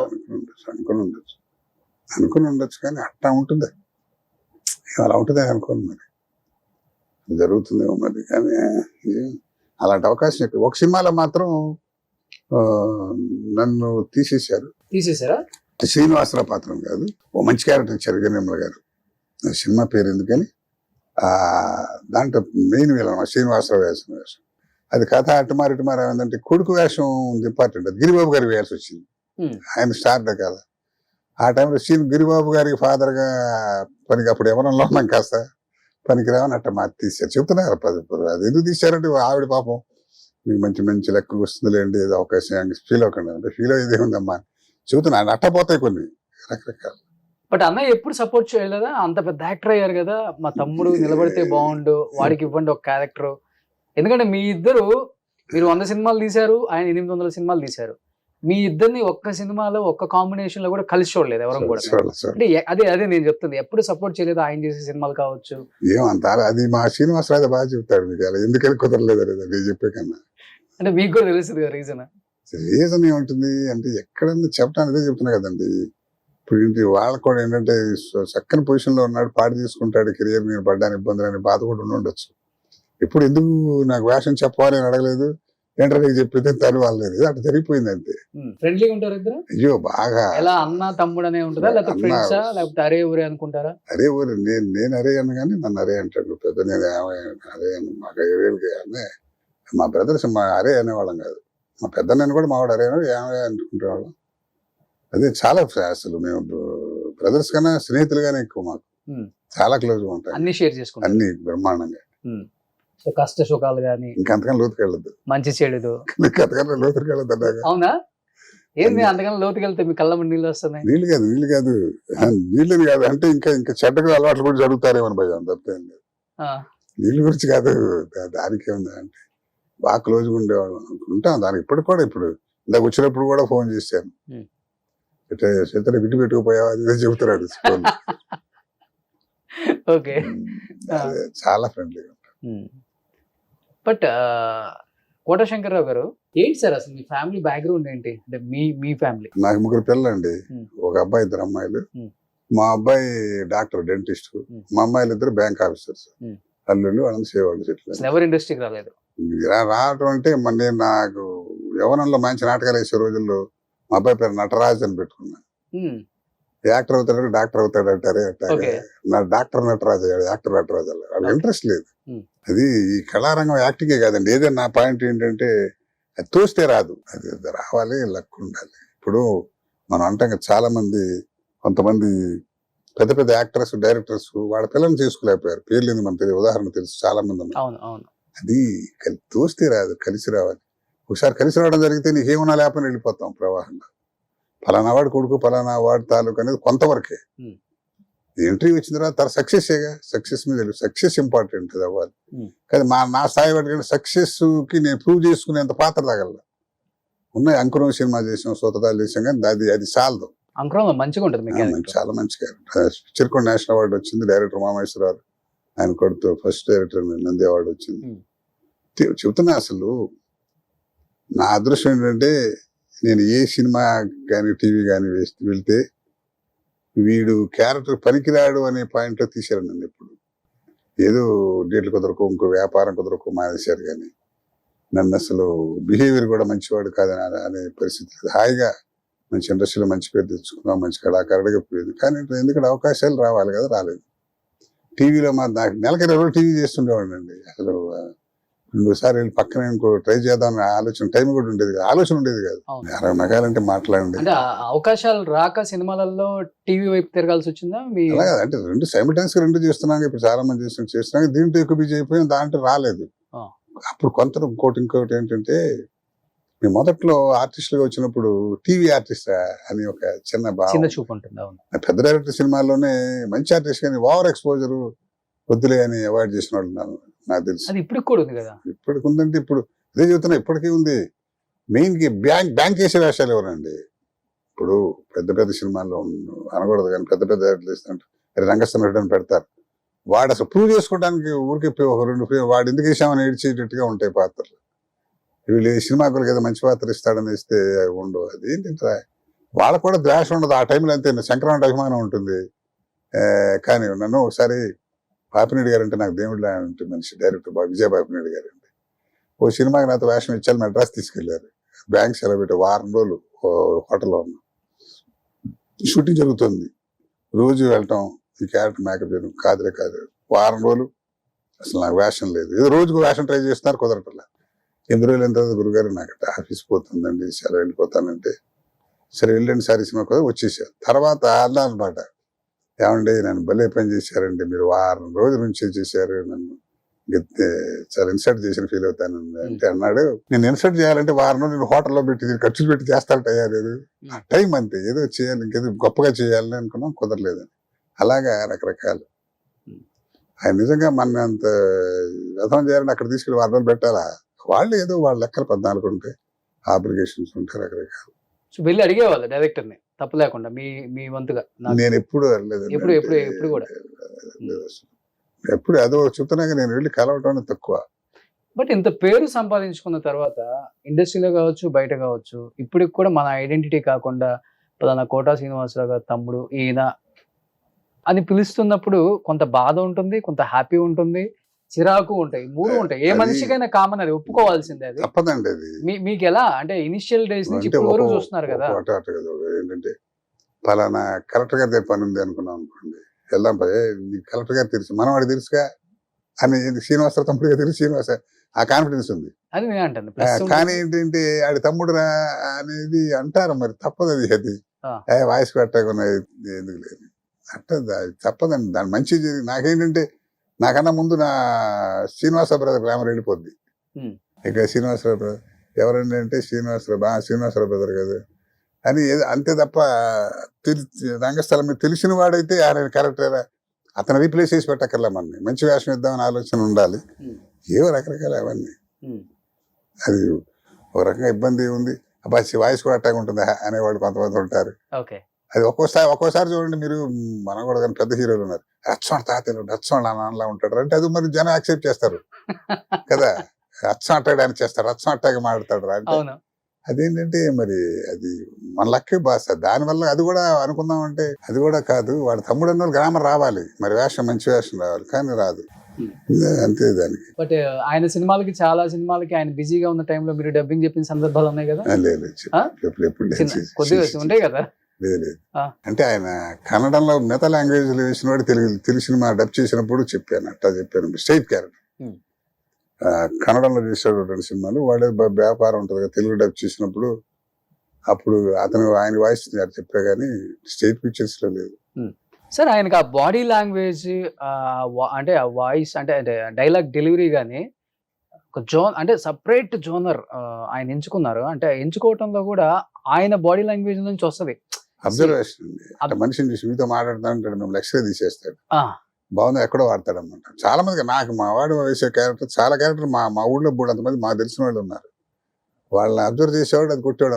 అనుకుని ఉండొచ్చు కానీ అట్లా ఉంటుంది, అలా ఉంటుంది అనుకోను. మరి జరుగుతుందేమో మరి, కానీ అలాంటి అవకాశం ఎక్కువ. ఒక సినిమాలో మాత్రం నన్ను తీసేశారా? శ్రీనివాసరావు పాత్రం కాదు, ఓ మంచి క్యారెక్టర్ ఇచ్చారు గణేమల గారు. సినిమా పేరు ఎందుకని దాంట్లో మెయిన్ వేళ శ్రీనివాసరావు వేసిన వేషం. అది కథ అటుమారి ఏంటంటే కొడుకు వేషం ఇంపార్టెంట్. అది గిరిబాబు గారికి వేయాల్సి వచ్చింది, ఆయన స్టార్ కదా. ఆ టైంలో గిరిబాబు గారికి ఫాదర్గా పనికి అప్పుడు ఎవరన్నా ఉన్నాం కాస్త పనికిరావని అట్ట మా తీశారు. చెప్తున్నారు అది ఎందుకు తీశారంటే ఆవిడ పాపం మీకు మంచి మంచి లెక్కలు వస్తుందిలేండి, ఏదో అవకాశం ఫీల్ అవ్వకండి అంటే ఫీల్ అయ్యేది ఏముందమ్మా చెబుతున్నా. అట్టపోతాయి కొన్ని రకరకాలు. బట్ అన్నయ్య ఎప్పుడు సపోర్ట్ చేయలేదా? అంత పెద్ద యాక్టర్ అయ్యారు కదా, మా తమ్ముడు నిలబడితే బాగుండు, వాడికి ఇవ్వండి ఒక క్యారెక్టర్. ఎందుకంటే మీ ఇద్దరు, మీరు 100 సినిమాలు తీశారు, ఆయన 800 సినిమాలు తీశారు. మీ ఇద్దరిని ఒక్క సినిమాలో ఒక్క కాంబినేషన్ లో కూడా కలిసి చూడలేదు ఎవరు కూడా. అంటే అదే నేను చెప్తుంది, ఎప్పుడు సపోర్ట్ చేయలేదు ఆయన చేసే సినిమాలు కావచ్చు. ఏమంటారు అది మా శ్రీనివాసరావు బాగా చెప్తాడు మీకు, అలా ఎందుకని కుదరలేదు నేను చెప్పే కన్నా. అంటే మీకు కూడా తెలుస్తుంది కదా రీజన్. రీజన్ ఏముంటుంది అంటే ఎక్కడన్నా చెప్పడానికి చెప్తున్నా కదండి. ఇప్పుడు ఏంటి వాళ్ళకు కూడా ఏంటంటే చక్కని పొజిషన్ లో ఉన్నాడు, పాటు తీసుకుంటాడు, కెరియర్ మీద పడ్డానికి ఇబ్బందులు అనే బాధ కూడా ఉండొచ్చు. ఇప్పుడు ఎందుకు నాకు వేషం చెప్పాలి అని అడగలేదు, ఏంటో చెప్పితే తను వాళ్ళలేదు, అట్లా జరిగిపోయింది అంతే. ఫ్రెండ్లీగా ఉంటారు ఇద్దరు? అయ్యో బాగా. ఎలా అన్న తమ్ముడు అనే ఉంటుందా, లేకపోతే ఫ్రెండ్సా, లేకపోతే అరే ఊరే అనుకుంటారా? అరే ఊరు నేను అరే అన్న కానీ నన్ను అరే అంటాడు. పెద్ద నేను అరే మాకు 7 ఏళ్ళకి అనే మా బ్రదర్స్ మా అరే అనేవాళ్ళం కాదు. మా పెద్ద నేను కూడా మావాడు అరే ఏమయ్యా అనుకుంటేవాళ్ళం. అదే చాలా అసలు మేము బ్రదర్స్ కన్నా స్నేహితులుగానే ఎక్కువ, మాకు చాలా క్లోజ్ గా ఉంటాయి, అన్ని షేర్ చేసుకుంటాం, అన్ని బ్రహ్మాండంగా. కష్ట సుఖాలు గానీ ఇంకంతకన్నా లోతుకి వెళ్ళదు, మంచి చెడుదు అంతకన్నా లోతుకి వెళ్ళదు అన్నాక. అవునా? ఏంది అంతకన్నా లోతుకి వెళ్తే మీ కళ్ళ నీళ్ళు వస్తున్నాయి? నీళ్ళు కాదు నీళ్ళని కాదు అంటే ఇంకా చెడ్డగా అలవాట్లు కూడా జరుగుతారేమని భయం, అంతే. నీళ్ళ గురించి కాదు, దానికి ఏముంది అంటే బాగా క్లోజ్గా ఉండేవాళ్ళం ఉంటాం. దానికి ఇప్పటికి కూడా, ఇప్పుడు ఇందాక వచ్చినప్పుడు కూడా ఫోన్ చేశాను, చేతన విడి పెట్టుకుపోయావా అని చెబుతున్నాడు. ఓకే, చాలా ఫ్రెండ్లీగా. బట్ కోట శంకర్రావు గారు, ఏంటి సార్ అసలు మీ ఫ్యామిలీ బ్యాక్గ్రౌండ్ ఏంటి? అంటే మీ ఫ్యామిలీ. నాకు 3 పిల్లలండి, ఒక అబ్బాయి 2 అమ్మాయిలు. మా అబ్బాయి డాక్టర్ డెంటిస్ట్, మా అమ్మాయిలు 2 బ్యాంక్ ఆఫీసర్స్. అల్లుళ్ళు వాళ్ళని సేవాళ్ళు చెట్లు. ఎవరు ఇండస్ట్రీకి రాలేదు? రావటం అంటే నేను నాకు యవనంలో మంచి నాటకాలు వేసే రోజుల్లో మా అబ్బాయి పేరు నటరాజ్ అని పెట్టుకున్నాను. యాక్టర్ అవుతాడు డాక్టర్ అవుతాడు అంటారే, నా డాక్టర్ నటరాజు అయ్యాడు, యాక్టర్ నటరాజు అలా. వాళ్ళకి ఇంట్రెస్ట్ లేదు. అది ఈ కళారంగం యాక్టింగే కాదండి. ఏదైనా నా పాయింట్ ఏంటంటే అది తోస్తే రాదు, అది రావాలి, లక్ ఉండాలి. ఇప్పుడు మనం అంటాం చాలా మంది, కొంతమంది పెద్ద పెద్ద యాక్టర్స్ డైరెక్టర్స్ వాళ్ళ పిల్లల్ని చేసుకోలేకపోయారు, పేర్లు ఎందుకు మనకు తెలియదు, ఉదాహరణ తెలుసు చాలా మంది ఉన్నారు. అది తోస్తే రాదు, కలిసి రావాలి. ఒకసారి కలిసి రావడం జరిగితే నీకేమన్నా లేకపోయినా వెళ్ళిపోతాం ప్రవాహంలో. ఫలానా వాడు కొడుకు, ఫలానా వాడు తాలూకు అనేది కొంతవరకే. ఎంట్రీ వచ్చిన తర్వాత సక్సెస్గా, సక్సెస్ మీద సక్సెస్ ఇంపార్టెంట్ అది అవ్వాలి. కానీ నా స్థాయి వాటికంటే సక్సెస్ కి నేను ప్రూవ్ చేసుకునేంత పాత్ర తగల ఉన్నాయి. అంకురం సినిమా చేసాం, సోతదాలు చేసాం, కానీ అది చాలదు. మంచిగా ఉంటుంది, చాలా మంచిగా. చిరుకొండ నేషనల్ అవార్డు వచ్చింది, డైరెక్టర్ మామేశ్వరరావు ఆయన కొడుతూ ఫస్ట్ డైరెక్టర్ నంది అవార్డు వచ్చింది. చెబుతున్నా అసలు నా అదృష్టం ఏంటంటే నేను ఏ సినిమా కానీ టీవీ కానీ వెళ్తే వీడు క్యారెక్టర్ పనికిరాడు అనే పాయింట్లో తీశారు నన్ను. ఎప్పుడు ఏదో డేట్లు కుదరకు, ఇంకో వ్యాపారం కుదరకు మానేశారు, కానీ నన్ను అసలు బిహేవియర్ కూడా మంచివాడు కాదని అనే పరిస్థితి. హాయిగా మంచి ఇండస్ట్రీలో మంచి పేరు తెచ్చుకున్నాం, మంచి కళాకారుడిగా పోయింది. కానీ ఎందుకంటే అవకాశాలు రావాలి కదా, రాలేదు. టీవీలో నాకు నెలకి 20 రోజులు టీవీ చేస్తుండేవాడిని అండి. అసలు 2 సార్లు పక్కన ఇంకో ట్రై చేద్దాం ఆలోచన, టైం కూడా ఉండేది కాదు, ఆలోచన ఉండేది కాదు. 60 నగాలంటే మాట్లాడండి. అవకాశాలు రాక సినిమాలలో టీవీ వైపు తిరగాల్సి వచ్చిందా? అలాగే అంటే 2 సైమల్టైనస్ గా 2 చేస్తున్నాం. ఇప్పుడు చాలా మంది చేస్తున్నాం, దీంట్లో ఎక్కువ బిజీ అయిపోయాం, దాంట్లో రాలేదు. అప్పుడు ఇంకోటి ఏంటంటే మీ మొదట్లో ఆర్టిస్టులుగా వచ్చినప్పుడు టీవీ ఆర్టిస్ట్ అని ఒక చిన్న చిన్న భావం. చూపు ఉంటుంది. అవును. పెద్ద డైరెక్టర్ సినిమాల్లోనే మంచి ఆర్టిస్ట్ కానీ ఓవర్ ఎక్స్పోజర్ వద్దులే అని అవాయిడ్ చేసిన వాళ్ళు నాకు తెలుసు. అది ఇప్పటికి కూడా ఉంది కదా. ఇప్పటికి ఉందంటే ఇప్పుడు అదే చెబుతున్నా, ఇప్పటికీ ఉంది. మెయిన్ కి బ్యాంక్ వేసే వేషాలు ఎవరండి? ఇప్పుడు పెద్ద పెద్ద సినిమాల్లో అనకూడదు కానీ పెద్ద పెద్ద డైరెక్టర్లు రంగస్థలం అని పెడతారు. వాడు అసలు ప్రూవ్ చేసుకోవడానికి ఊరికి ఒక 2 వాడు ఎందుకు వేసామని ఏడ్చేటట్టుగా ఉంటాయి పాత్రలు. వీళ్ళు సినిమాకులకి ఏదో మంచి పాత్ర ఇస్తాడని ఇస్తే ఉండవు. అది ఏంటంటే వాళ్ళకు కూడా ద్వేషం ఉండదు ఆ టైంలో. అంతే సంక్రాంతి అభిమానం ఉంటుంది. కానీ నన్ను ఒకసారి పాపినేడు గారు అంటే నాకు దేవుడిలా ఉంటుంది మనిషి. డైరెక్టర్ విజయ పాపినేడు గారు అంటే ఓ సినిమాకి నాతో వేషం ఇచ్చారు, మెడ్రాస్ తీసుకెళ్లారు. బ్యాంక్ సెలవు పెట్టి వారం రోజులు హోటల్లో ఉన్నాం. షూటింగ్ జరుగుతుంది, రోజు వెళ్ళటం, ఈ క్యారెక్టర్ మేకప్ చేయడం కాదు. వారం రోజులు అసలు నాకు వేషం లేదు. ఏదో రోజుకు వేషం ట్రై చేస్తున్నారు, కుదరటంలా. 8 రోజులు అయిన తర్వాత గురుగారు నాకు ఆఫీస్ పోతుందండి, సెలవు వెళ్ళిపోతానంటే సరే వెళ్ళండి సార్ సినిమా కూడా వచ్చేసారు. తర్వాత అన్నా అనమాట, ఏమండి నన్ను భలే పని చేశారండి, మీరు వారం రోజుల నుంచి చేశారు, నన్ను చాలా ఇన్సల్ట్ చేసిన ఫీల్ అవుతాను అంటే అన్నాడు. నేను ఇన్సల్ట్ చేయాలంటే వారం రోజులు నేను హోటల్లో పెట్టి ఖర్చులు పెట్టి చేస్తానంటే అయ్యాలేదు. ఆ టైం అంతే, ఏదో చేయాలి, ఇంకేదో గొప్పగా చేయాలని అనుకున్నాం, కుదరలేదని. అలాగా రకరకాలు. ఆయన నిజంగా మన అంత వ్యర్థం చేయాలని అక్కడ తీసుకెళ్ళి వారం రోజులు పెట్టాలా? వాళ్ళు ఏదో వాళ్ళ లెక్కలు 14 ఉంటాయి, ఆబ్లిగేషన్స్ ఉంటాయి, రకరకాలు. సో వెళ్ళి అడిగేవాళ్ళు డైరెక్టర్ని తప్పు లేకుండా మీ వంతుగా? నేను ఎప్పుడు వెళ్ళలేదు. ఎప్పుడు కూడా ఎప్పుడు అదో చెప్తున్నాక నేను వెళ్ళి కలవటం తక్కువ. బట్ ఇంత పేరు సంపాదించుకున్న తర్వాత ఇండస్ట్రీలో కావచ్చు, బయట కావచ్చు, ఇప్పటికి కూడా మన ఐడెంటిటీ కాకుండా పలానా కోటా శ్రీనివాసరావు గారు తమ్ముడు ఈయన అని పిలుస్తున్నప్పుడు కొంత బాధ ఉంటుంది, కొంత హ్యాపీ ఉంటుంది, చిరాకు ఉంటాయి, 3 ఉంటాయి. ఏ మనిషికైనా కామన్, అది ఒప్పుకోవాల్సిందే. అది తప్పదండి. అది మీకు ఎలా అంటే ఇనిషియల్ డేస్ నుంచి ఇప్పటి వరకు చూస్తున్నారు కదా. ఏంటంటే పలానా కలెక్టర్ గారి పని ఉంది అనుకున్నాం అనుకోండి, వెళ్దాం కలెక్టర్ గారు తెలుసు, మనవాడు తెలుసుగా అని శ్రీనివాసరావు తమ్ముడుగా తెలుసు, శ్రీనివాస ఆ కాన్ఫిడెన్స్ ఉంది. అది నేను అంటాను. కానీ ఏంటంటే ఆడి తమ్ముడు రా అనేది అంటారు, మరి తప్పదు. అది వాయిస్ పెట్టకుండా ఎందుకు లేదు అంటే తప్పదండి. దాని మంచి నాకేంటంటే నాకన్నా ముందు నా శ్రీనివాసరావు బ్రదర్ గ్లామర్ వెళ్ళిపోద్ది. ఇక శ్రీనివాసరావు బ్రదర్ ఎవరండి అంటే శ్రీనివాసరావు బ్రదర్ కదా అని అంతే తప్ప రంగస్థలం మీద తెలిసిన వాడైతే ఆయన కరెక్టేరా, అతను రీప్లేస్ చేసి పెట్టక్కర్లే, మనని మంచి వేషం ఇద్దామని ఆలోచన ఉండాలి. ఏవో రకరకాల అవన్నీ. అది ఒక రకంగా ఇబ్బంది ఉంది. అబ్బా వాయిస్ కూడా అట్టాగా ఉంటుంది అనేవాళ్ళు కొంతమంది ఉంటారు. అది ఒక్కోసారి చూడండి, మీరు మనం కూడా కానీ పెద్ద హీరోలు ఉన్నారు, రచ్చోడు తాతలు రచ్చోడు నాన్నలా ఉంటాడు అంటే అది మరి జనం యాక్సెప్ట్ చేస్తారు కదా. రచ్చం అట్టాడు అని చేస్తారు, రచ్చం అట్టాగా మాట్లాడతాడు అంటే అదేంటంటే మరి అది మన లక్కే భాష. దానివల్ల అది కూడా అనుకుందాం అంటే అది కూడా కాదు. వాడు తమ్ముడు అన్న గ్రామర్ రావాలి, మరి వేషం మంచి వేషం రావాలి, కానీ రాదు. అంతే దానికి. బట్ ఆయన సినిమాలకి, చాలా సినిమాలకి ఆయన బిజీగా ఉన్న టైంలో మీరు డబ్బింగ్ చెప్పిన సందర్భాలు ఉన్నాయి కదా? లేదు, కొద్దిగా ఉంటాయి కదా. లేదు అంటే ఆయన కన్నడంలో మిగతా లాంగ్వేజ్ లో వేసిన వాడు తెలుగు సినిమా డబ్ చేసినప్పుడు చెప్పాను, అట్టా చెప్పాను. స్ట్రైట్ క్యారెక్టర్ కన్నడంలో చేసాడు 2 సినిమాలు. వాడే వ్యాపారం ఉంటుంది కదా, తెలుగు డబ్ చేసినప్పుడు అప్పుడు అతను ఆయన వాయిస్ చెప్పా కానీ స్టేట్ పిక్చర్స్ లో లేదు. సార్ ఆయనకి ఆ బాడీ లాంగ్వేజ్ అంటే ఆ వాయిస్ అంటే డైలాగ్ డెలివరీ కానీ ఒక అంటే సపరేట్ జోనర్ ఆయన ఎంచుకున్నారు. అంటే ఎంచుకోవటంలో కూడా ఆయన బాడీ లాంగ్వేజ్ నుంచి వస్తుంది. అబ్జర్వేషన్ అండి. మనిషిని చూసి మీతో మాట్లాడుతానంటాడు, మేము లెక్చర్ తీసేస్తాడు, బాగుంది ఎక్కడో వాడతాడు అనమాట. చాలా మంది నాకు మా వాడు వేసే క్యారెక్టర్, చాలా క్యారెక్టర్ మా ఊళ్ళో కూడా అంతమంది మాకు తెలిసిన వాళ్ళు ఉన్నారు, వాళ్ళని అబ్జర్వ్ చేసేవాడు, అది కొట్టేవాడు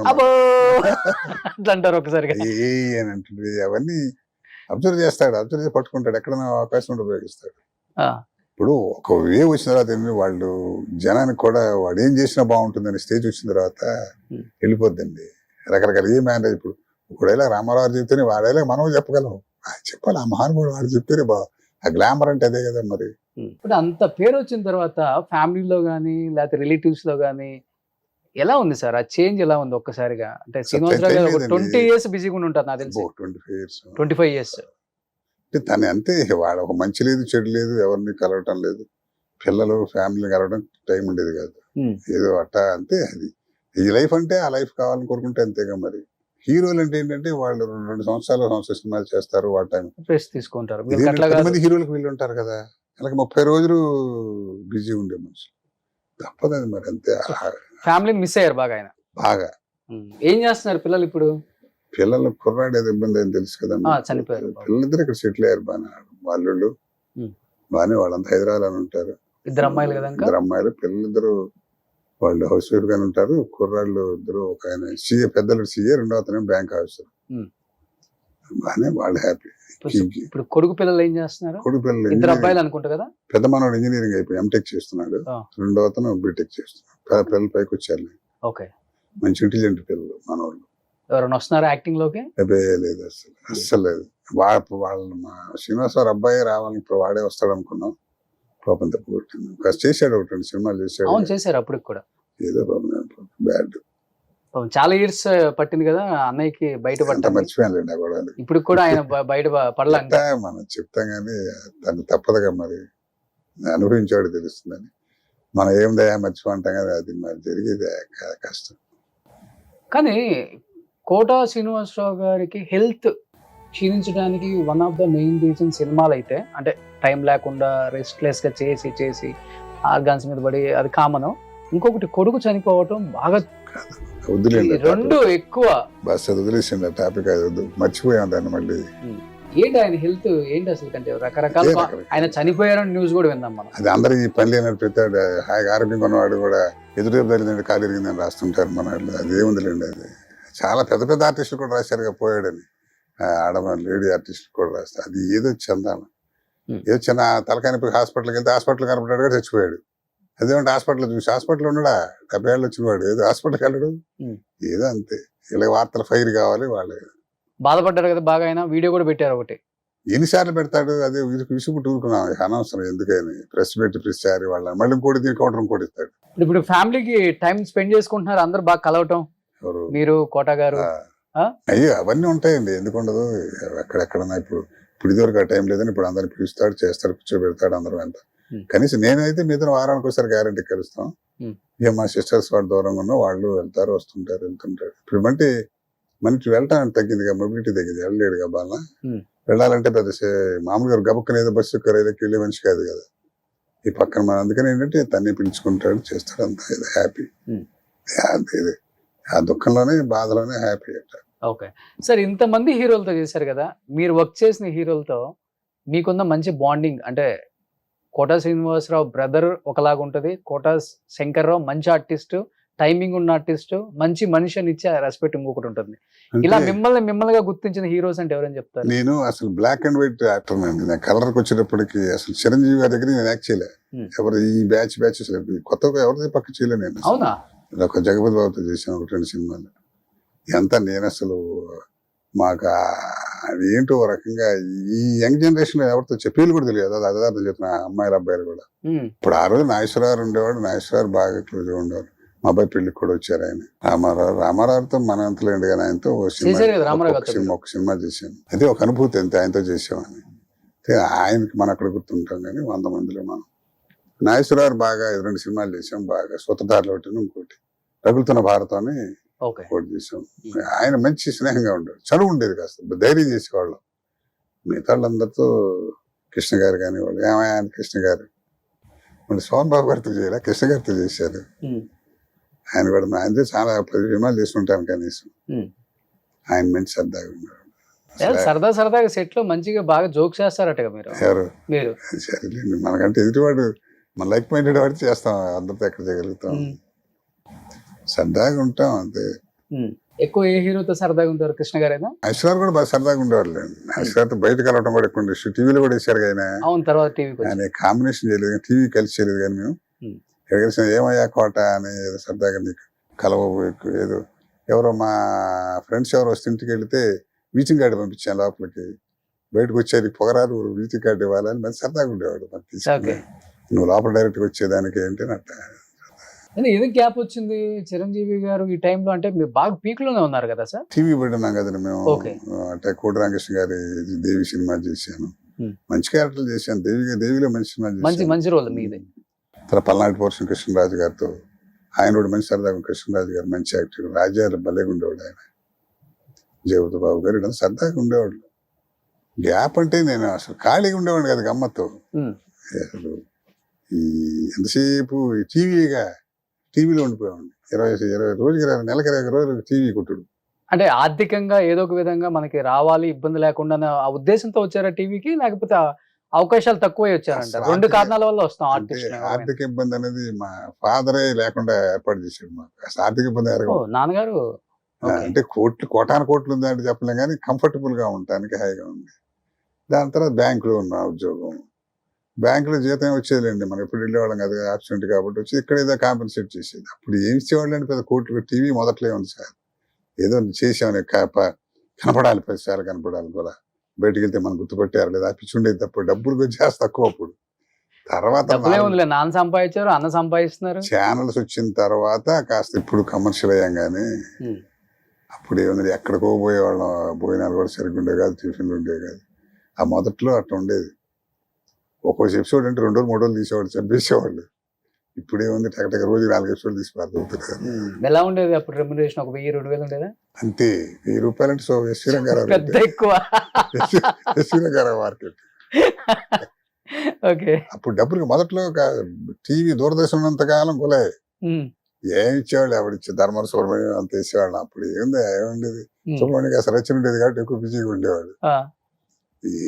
అంటారు ఒకసారి అని అంటుంది. అవన్నీ అబ్జర్వ్ చేస్తాడు, అబ్జర్వ్ చేసి పట్టుకుంటాడు, ఎక్కడైనా అవకాశం ఉంటే ఉపయోగిస్తాడు. ఇప్పుడు ఒక వే వచ్చిన తర్వాత వాళ్ళు జనానికి కూడా వాడు ఏం చేసినా బాగుంటుందని స్టేజ్ వచ్చిన తర్వాత వెళ్ళిపోద్దండి. రకరకాల ఏ మ్యారేజ్ ఇప్పుడు ఒకవేళ రామారావు చెప్తేనే వాడేలా మనం చెప్పగలం, చెప్పాలి ఆ మహానుభావుడు వాడు చెప్తేనే ఆ గ్లామర్ అంటే అదే కదా. మరి ఇప్పుడు అంత పేరు వచ్చిన తర్వాత ఫ్యామిలీలో గానీ లేకపోతే రిలేటివ్స్ లో గానీ ఎలా ఉంది సార్ ఆ చేంజ్? ఎలా ఉంది ఒక్కసారిగా? అంటే శ్రీనివాసరావు గారు 20 years బిజీగా ఉంటారు నాకు తెలిసి. 25 years తను అంతే. వాడు ఒక మంచి లేదు, చెడు లేదు, ఎవరిని కలవటం లేదు, పిల్లలు ఫ్యామిలీ కలవడం టైం ఉండేది కాదు, ఏదో అట్టా అంతే. అది ఈ లైఫ్ అంటే ఆ లైఫ్ కావాలని కోరుకుంటే అంతేగా. మరి హీరోలు అంటే ఏంటంటే వాళ్ళు 2 సంవత్సరాలు సినిమాలు చేస్తారు, వాళ్ళ టైం తీసుకుంటారు. 10 మంది హీరోలకు వీళ్ళు ఉంటారు కదా, అలాగే 30 రోజులు బిజీ ఉండే మనుషులు, తప్పదు అది. మరి అంతే. ఫ్యామిలీని మిస్ అయ్యారు బాగా ఆయన. బాగా. ఏం చేస్తున్నారు పిల్లలు ఇప్పుడు? పిల్లలు కుర్రాడు ఏదో ఇబ్బంది అని తెలుసు కదా, చనిపోయారు. పిల్లలిద్దరు ఇక్కడ సెటిల్ అయ్యారు బాగా. వాళ్ళు బాగానే, వాళ్ళంతా హైదరాబాద్ అని ఉంటారు. 2 అమ్మాయిలు కదా? 2 అమ్మాయిలు, పిల్లలిద్దరు వాళ్ళు హౌస్ వైఫ్ గానే ఉంటారు. కుర్రాళ్ళు ఇద్దరు, ఒక ఆయన సీఏ, పెద్దలు సీఏ, రెండో అతను బ్యాంక్ ఆఫీసర్. బాగానే, వాళ్ళు హ్యాపీ. ఇప్పుడు కొడుకు పిల్లలు ఏం చేస్తున్నారు? కొడుకు పిల్లలు 2 అబ్బాయిలు అనుకుంటా కదా? పెద్ద మనోడు ఇంజనీరింగ్ అయిపోయి ఎంటెక్ చేస్తున్నాడు, రెండో అతను బీటెక్ చేస్తున్నాడు. పిల్లలు పైకి వచ్చారు. ఓకే, మంచి ఇంటెలిజెంట్ పిల్లలు మనోళ్ళు. ఎవరైనా వస్తున్నారా యాక్టింగ్ లోకి? లేదు, అస్సలు లేదు. వాళ్ళు మా శ్రీనివాసరావు అబ్బాయి రావాలని ఇప్పుడు వాడే వస్తాడు అనుకున్నాం. పాపం తప్పు కొట్టింది. చేశాడు, ఒకటి 2 సినిమాలు చేశాడు. చేశారు అప్పుడు కూడా. ఏదో బ్యాడ్. చాలా ఇయర్స్ పట్టింది కదా అన్నయ్యకి బయట పడ్డా. మర్చిపోయానులేండి కూడా. ఇప్పుడు కూడా ఆయన బయట పడలే. మనం చెప్తాం కానీ తను తప్పదుగా, మరి అనుభవించాడు తెలుస్తుందని. మనం ఏం దయా మర్చిపోంటాం కదా, అది మరి జరిగేది కష్టం. కానీ కోట శ్రీనివాసరావు గారికి హెల్త్ క్షీణించడానికి one of the main reason సినిమాలు అయితే, అంటే టైం లేకుండా రెస్ట్లెస్ గా చేసి ఆర్గాన్స్ మీద పడి, అది కామన్. ఇంకొకటి కొడుకు చనిపోవటం బాగా వదిలేండి, 2 ఎక్కువ. బస్ అది వదిలేసిండి ఆ టాపిక్, అది మర్చిపోయాం దాన్ని. మళ్ళీ ఏంటి ఆయన హెల్త్ ఏంటి అసలు? అంటే రకరకాల ఆయన చనిపోయారని న్యూస్ కూడా విన్నాం మనం. అది అందరికి పని లేనట్టు ప్రతి హాయిగా ఆరోగ్యం ఉన్నవాడు కూడా ఎదురు తగిలిందంటే కాలు ఇరిగిందని రాస్తుంటారు మన వాళ్ళు. అది ఏముందిలేండి, అది చాలా పెద్ద పెద్ద ఆర్టిస్టులు కూడా రాశారుగా పోయాడని. లేడీ ఆర్టిస్టులు కూడా రాస్తారు. అది ఏదో చందాను, ఏదో చిన్న తలకాయనొప్పి హాస్పిటల్కి వెళ్తే హాస్పిటల్ కనపడ్డాడు కూడా చచ్చిపోయాడు. అదేమంటే హాస్పిటల్ చూసి, హాస్పిటల్ ఉన్నాడా 70 ఏళ్ళు వచ్చినవాడు, ఏదో హాస్పిటల్కి వెళ్ళడు, ఏదో అంతే. ఇలా వార్తలు ఫైర్ కావాలి వాళ్ళు. బాధపడ్డారు కదా బాగా, ఆయన వీడియో కూడా పెట్టారు ఒకటి. ఎన్నిసార్లు పెడతాడు, అదే విసుగు టూరుకున్నాం, అనవసరం ఎందుకని. ప్రెస్ పెట్టి ప్రతిసారి వాళ్ళని మళ్ళీ ఇంకోటి దీని కౌంటర్ ఇంకోటి ఇస్తాడు. ఇప్పుడు ఫ్యామిలీకి టైం స్పెండ్ చేసుకుంటున్నారు అందరు, బాగా కలవటం. ఎవరు? మీరు, కోట గారు. అయ్యో అవన్నీ ఉంటాయండి, ఎందుకు ఉండదు. ఎక్కడెక్కడన్నా ఇప్పుడు ఇదివరకు ఆ టైం లేదని ఇప్పుడు అందరిని పిలుస్తాడు, చేస్తాడు, కూర్చోబెడతాడు అందరూ ఎంత. కనీసం నేనైతే మీతో వారానికి ఒకసారి గ్యారంటీ కలుస్తాం. ఇక మా సిస్టర్స్ వాళ్ళు దూరంగా ఉన్నా వాళ్ళు వెళ్తారు, వస్తుంటారు, వెళ్తుంటారు. ఇప్పుడు మనకి వెళ్ళటానికి తగ్గింది కదా, మొబిలిటీ తగ్గింది, వెళ్ళలేడుగా బాగా. వెళ్ళాలంటే పెద్ద మామూలుగా గబక్కన ఏదో బస్సు రైలుకి వెళ్ళే మనిషి కాదు కదా ఈ పక్కన. మన అందుకని ఏంటంటే తన్ని పిలుచుకుంటాడు, చేస్తాడు, అంతా ఏదో హ్యాపీ. ఆ దుఃఖంలోనే, బాధలోనే హ్యాపీ అంట. ఓకే సార్, ఇంతమంది హీరోలతో చేశారు కదా, మీరు వర్క్ చేసిన హీరోలతో మీకున్న మంచి బాండింగ్ అంటే, కోట శ్రీనివాసరావు బ్రదర్ ఒకలాగా ఉంటుంది, కోట శంకర్రావు మంచి ఆర్టిస్ట్, టైమింగ్ ఉన్న ఆర్టిస్ట్, మంచి మనిషి అని ఇచ్చే రెస్పెక్ట్ ఇంకొకటి ఉంటుంది. ఇలా మిమ్మల్ని గుర్తించిన హీరోస్ అంటే ఎవరైనా చెప్తారు? నేను అసలు బ్లాక్ అండ్ వైట్ యాక్టర్ అండి. నేను కలర్కి వచ్చేటప్పటికి అసలు చిరంజీవి గారి దగ్గర నేను యాక్ట్ చేయలే. ఎవరు ఈ బ్యాచ్ కొత్తగా ఎవరిది పక్క చేయలే నేను. అవునా? ఒక జగపతి బాబుతో చేశాను, 1-2 సినిమాలు. ఎంత నేను అసలు మాకు ఏంటో రకంగా ఈ యంగ్ జనరేషన్ లో ఎవరితో చెప్పేది కూడా తెలియదు. అది అర్థం చెప్తున్నా, అమ్మాయిలు అబ్బాయిలు కూడా. ఇప్పుడు ఆ రోజు నాగేశ్వరరావు ఉండేవాడు, నాగేశ్వరరావు బాగా క్లోజ్ ఉండేవాడు. మా అబ్బాయి పెళ్లికి కూడా వచ్చారు ఆయన. రామారావుతో మన అంతలేండి కానీ ఆయనతో ఒక సినిమా చేశాను. అదే ఒక అనుభూతి అంతే, ఆయనతో చేసామని. ఆయనకి మనం అక్కడ గుర్తుంటాం కానీ 100 మందిలో మనం. నాగేశ్వరరావు బాగా 2 సినిమాలు చేసాం బాగా, సూత్రధారులు ఒకటి, ఇంకోటి రగులుతున్న భారతం అని ఒకటి చేసాం. ఆయన మంచి స్నేహంగా ఉండేవాడు, చదువు ఉండేది, కాస్త ధైర్యం చేసేవాళ్ళం. మిగతా వాళ్ళందరితో కృష్ణ గారు కానీ వాళ్ళు ఏమయ్యా కృష్ణ గారు, మళ్ళీ సోమన్ బాబు గారితో చేయలే, కృష్ణ గారితో చేశారు. ఆయన కూడా ఆయనతో చాలా 10 సినిమాలు చేసుకుంటాను కనీసం. ఆయన మంచి సరదాగా ఉన్నాడు. సరదాగా సెట్ లో మంచిగా బాగా జోక్స్ చేస్తారట మీరు. ఎవరు? సరేలేండి, మనకంటే ఎదుటివాడు మన లైక్ మైండెడ్ వాడితే చేస్తాం, అందరితో ఎక్కడ చేయగలుగుతాం, సరదాగా ఉంటాం అంతే. ఎక్కువ ఏ హీరోతో సరదాగా ఉంటారు? కృష్ణ గారేనా? ఐశ్వర్య కూడా బాగా సరదాగా ఉండేవాళ్ళు. ఐశ్వర్యతో బయట కలవడం కూడా ఎక్కువ, టీవీలో కూడా వేసారు ఆయన. అవును, తర్వాత టీవీ ఆయన కాంబినేషన్ చేయలేదు, టీవీ కలిసి చేయలేదు. కానీ మేము కలిసిన ఏమయ్యా కోట అని ఏదో సరదాగా నీకు కలవ ఏదో ఎవరో మా ఫ్రెండ్స్ ఎవరు వస్తే ఇంటికి వెళితే వీచింగ్ కార్డు పంపించాను లోపలికి, బయటకు వచ్చేది పొగరారు వీచింగ్ కార్డు ఇవ్వాలని మంచి సరదాగా ఉండేవాడు. మరి తీసుకుని నువ్వు లోపల డైరెక్ట్గా వచ్చేదానికి ఏంటి అట్ట. ఏదో గ్యాప్ వచ్చింది చిరంజీవి గారు ఈ టైంలో, అంటే మీరు బాగా పీక్ లోనే ఉన్నారు కదా సార్. టీవీ పెట్టున్నాం కదండి మేము. అంటే కోటి రామకృష్ణ గారి దేవి సినిమా చేశాను, మంచి క్యారెక్టర్లు చేశాను. దేవిలో మంచి సినిమా చేశాను, మంచి రోల్ మీది. తర్వాత పల్నాటి పోర్షన్ కృష్ణరాజు గారితో, ఆయన కూడా మంచి సరదాగా, కృష్ణరాజు గారు మంచి యాక్టర్, రాజాలు భలేగా ఉండేవాడు ఆయన, జగపతి బాబు గారు ఇలా సరదాగా ఉండేవాళ్ళు. గ్యాప్ అంటే నేను అసలు ఖాళీగా ఉండేవాడు కదా గమ్మత్తు. అసలు ఈ ఎంతసేపు టీవీగా టీవీలో ఉండిపోయామండి 20 రోజుకి నెలకి 20 రోజులు టీవీ కుట్టుడు. అంటే ఆర్థికంగా ఏదో ఒక విధంగా మనకి రావాలి, ఇబ్బంది లేకుండా అన్న ఆ ఉద్దేశంతో వచ్చారా టీవీకి? లేకపోతే అవకాశాలు తక్కువై వచ్చారంట? అసలు 2 కారణాల వల్ల వస్తాం అంటే ఆర్టిస్ట్. ఆర్థిక ఇబ్బంది అనేది మా ఫాదరే లేకుండా ఏర్పాటు చేశాడు మాకు. అసలు ఆర్థిక ఇబ్బంది నాన్నగారు ఓకే. అంటే కోటాను కోట్లు ఉంది అంటే చెప్పలేం కానీ కంఫర్టబుల్ గా ఉండటానికి హాయిగా ఉంది. దాని తర్వాత బ్యాంకులో ఉన్న ఉద్యోగం, బ్యాంకులో జీతం వచ్చేదిలేండి, మనం ఎప్పుడు వెళ్ళేవాళ్ళం కదా ఆబ్సెంట్ కాబట్టి వచ్చి ఇక్కడ ఏదో కాంపెన్సేట్ చేసేది. అప్పుడు ఏమి ఇచ్చేవాళ్ళు అంటే పెద్ద కోట్లు. టీవీ మొదట్లో ఉంది సార్, ఏదో చేసామని కనపడాలి, 10 సార్లు కనపడాలి కూడా, బయటికి వెళ్తే మనం గుర్తుపెట్టారు లేదా పిచ్చి ఉండేది తప్ప డబ్బులు వచ్చేసి తక్కువ. అప్పుడు తర్వాత నాన్న సంపాదించారు, అన్న సంపాదిస్తున్నారు. ఛానల్స్ వచ్చిన తర్వాత కాస్త ఇప్పుడు కమర్షియల్ అయ్యాం కానీ అప్పుడు ఏముంది, ఎక్కడికో పోయేవాళ్ళం, భోజనాలు కూడా సరిగ్గా ఉండేవి కాదు, టిఫిన్లు ఉండేవి కాదు. ఆ మొదట్లో అట్లా ఉండేది. ఒక్కో ఎపిసోడ్ అంటే 2 రోజులు 3 రోజులు తీసేవాడు, చంపేసేవాళ్ళు. ఇప్పుడు ఏముంది, టకటక రోజు 4 ఎపిసోడ్ తీసి పారుతుంది. ఎలా ఉండేది అప్పుడు రెమ్యునరేషన్? 1000-2000 ఉండేదా? అంతే. 1000 రూపాయలు అంటే ఎస్సీ రంగారావు, పెద్ద ఎక్కువ. SC Rangarao market. ఓకే. అప్పుడు డబ్బులు మొదట్లో టీవీ దూరదర్శన్ ఉన్నంత కాలం కొలే ఏమి ఇచ్చేవాళ్ళు, ఎవరిచ్చే ధర్మర సుబ్రహ్మణ్యం అంత వేసేవాళ్ళు. అప్పుడు ఏముండేది, సుబ్రహ్మణ్యం అసలు రచన ఉండేది కాబట్టి ఎక్కువ బిజీగా ఉండేవాడు.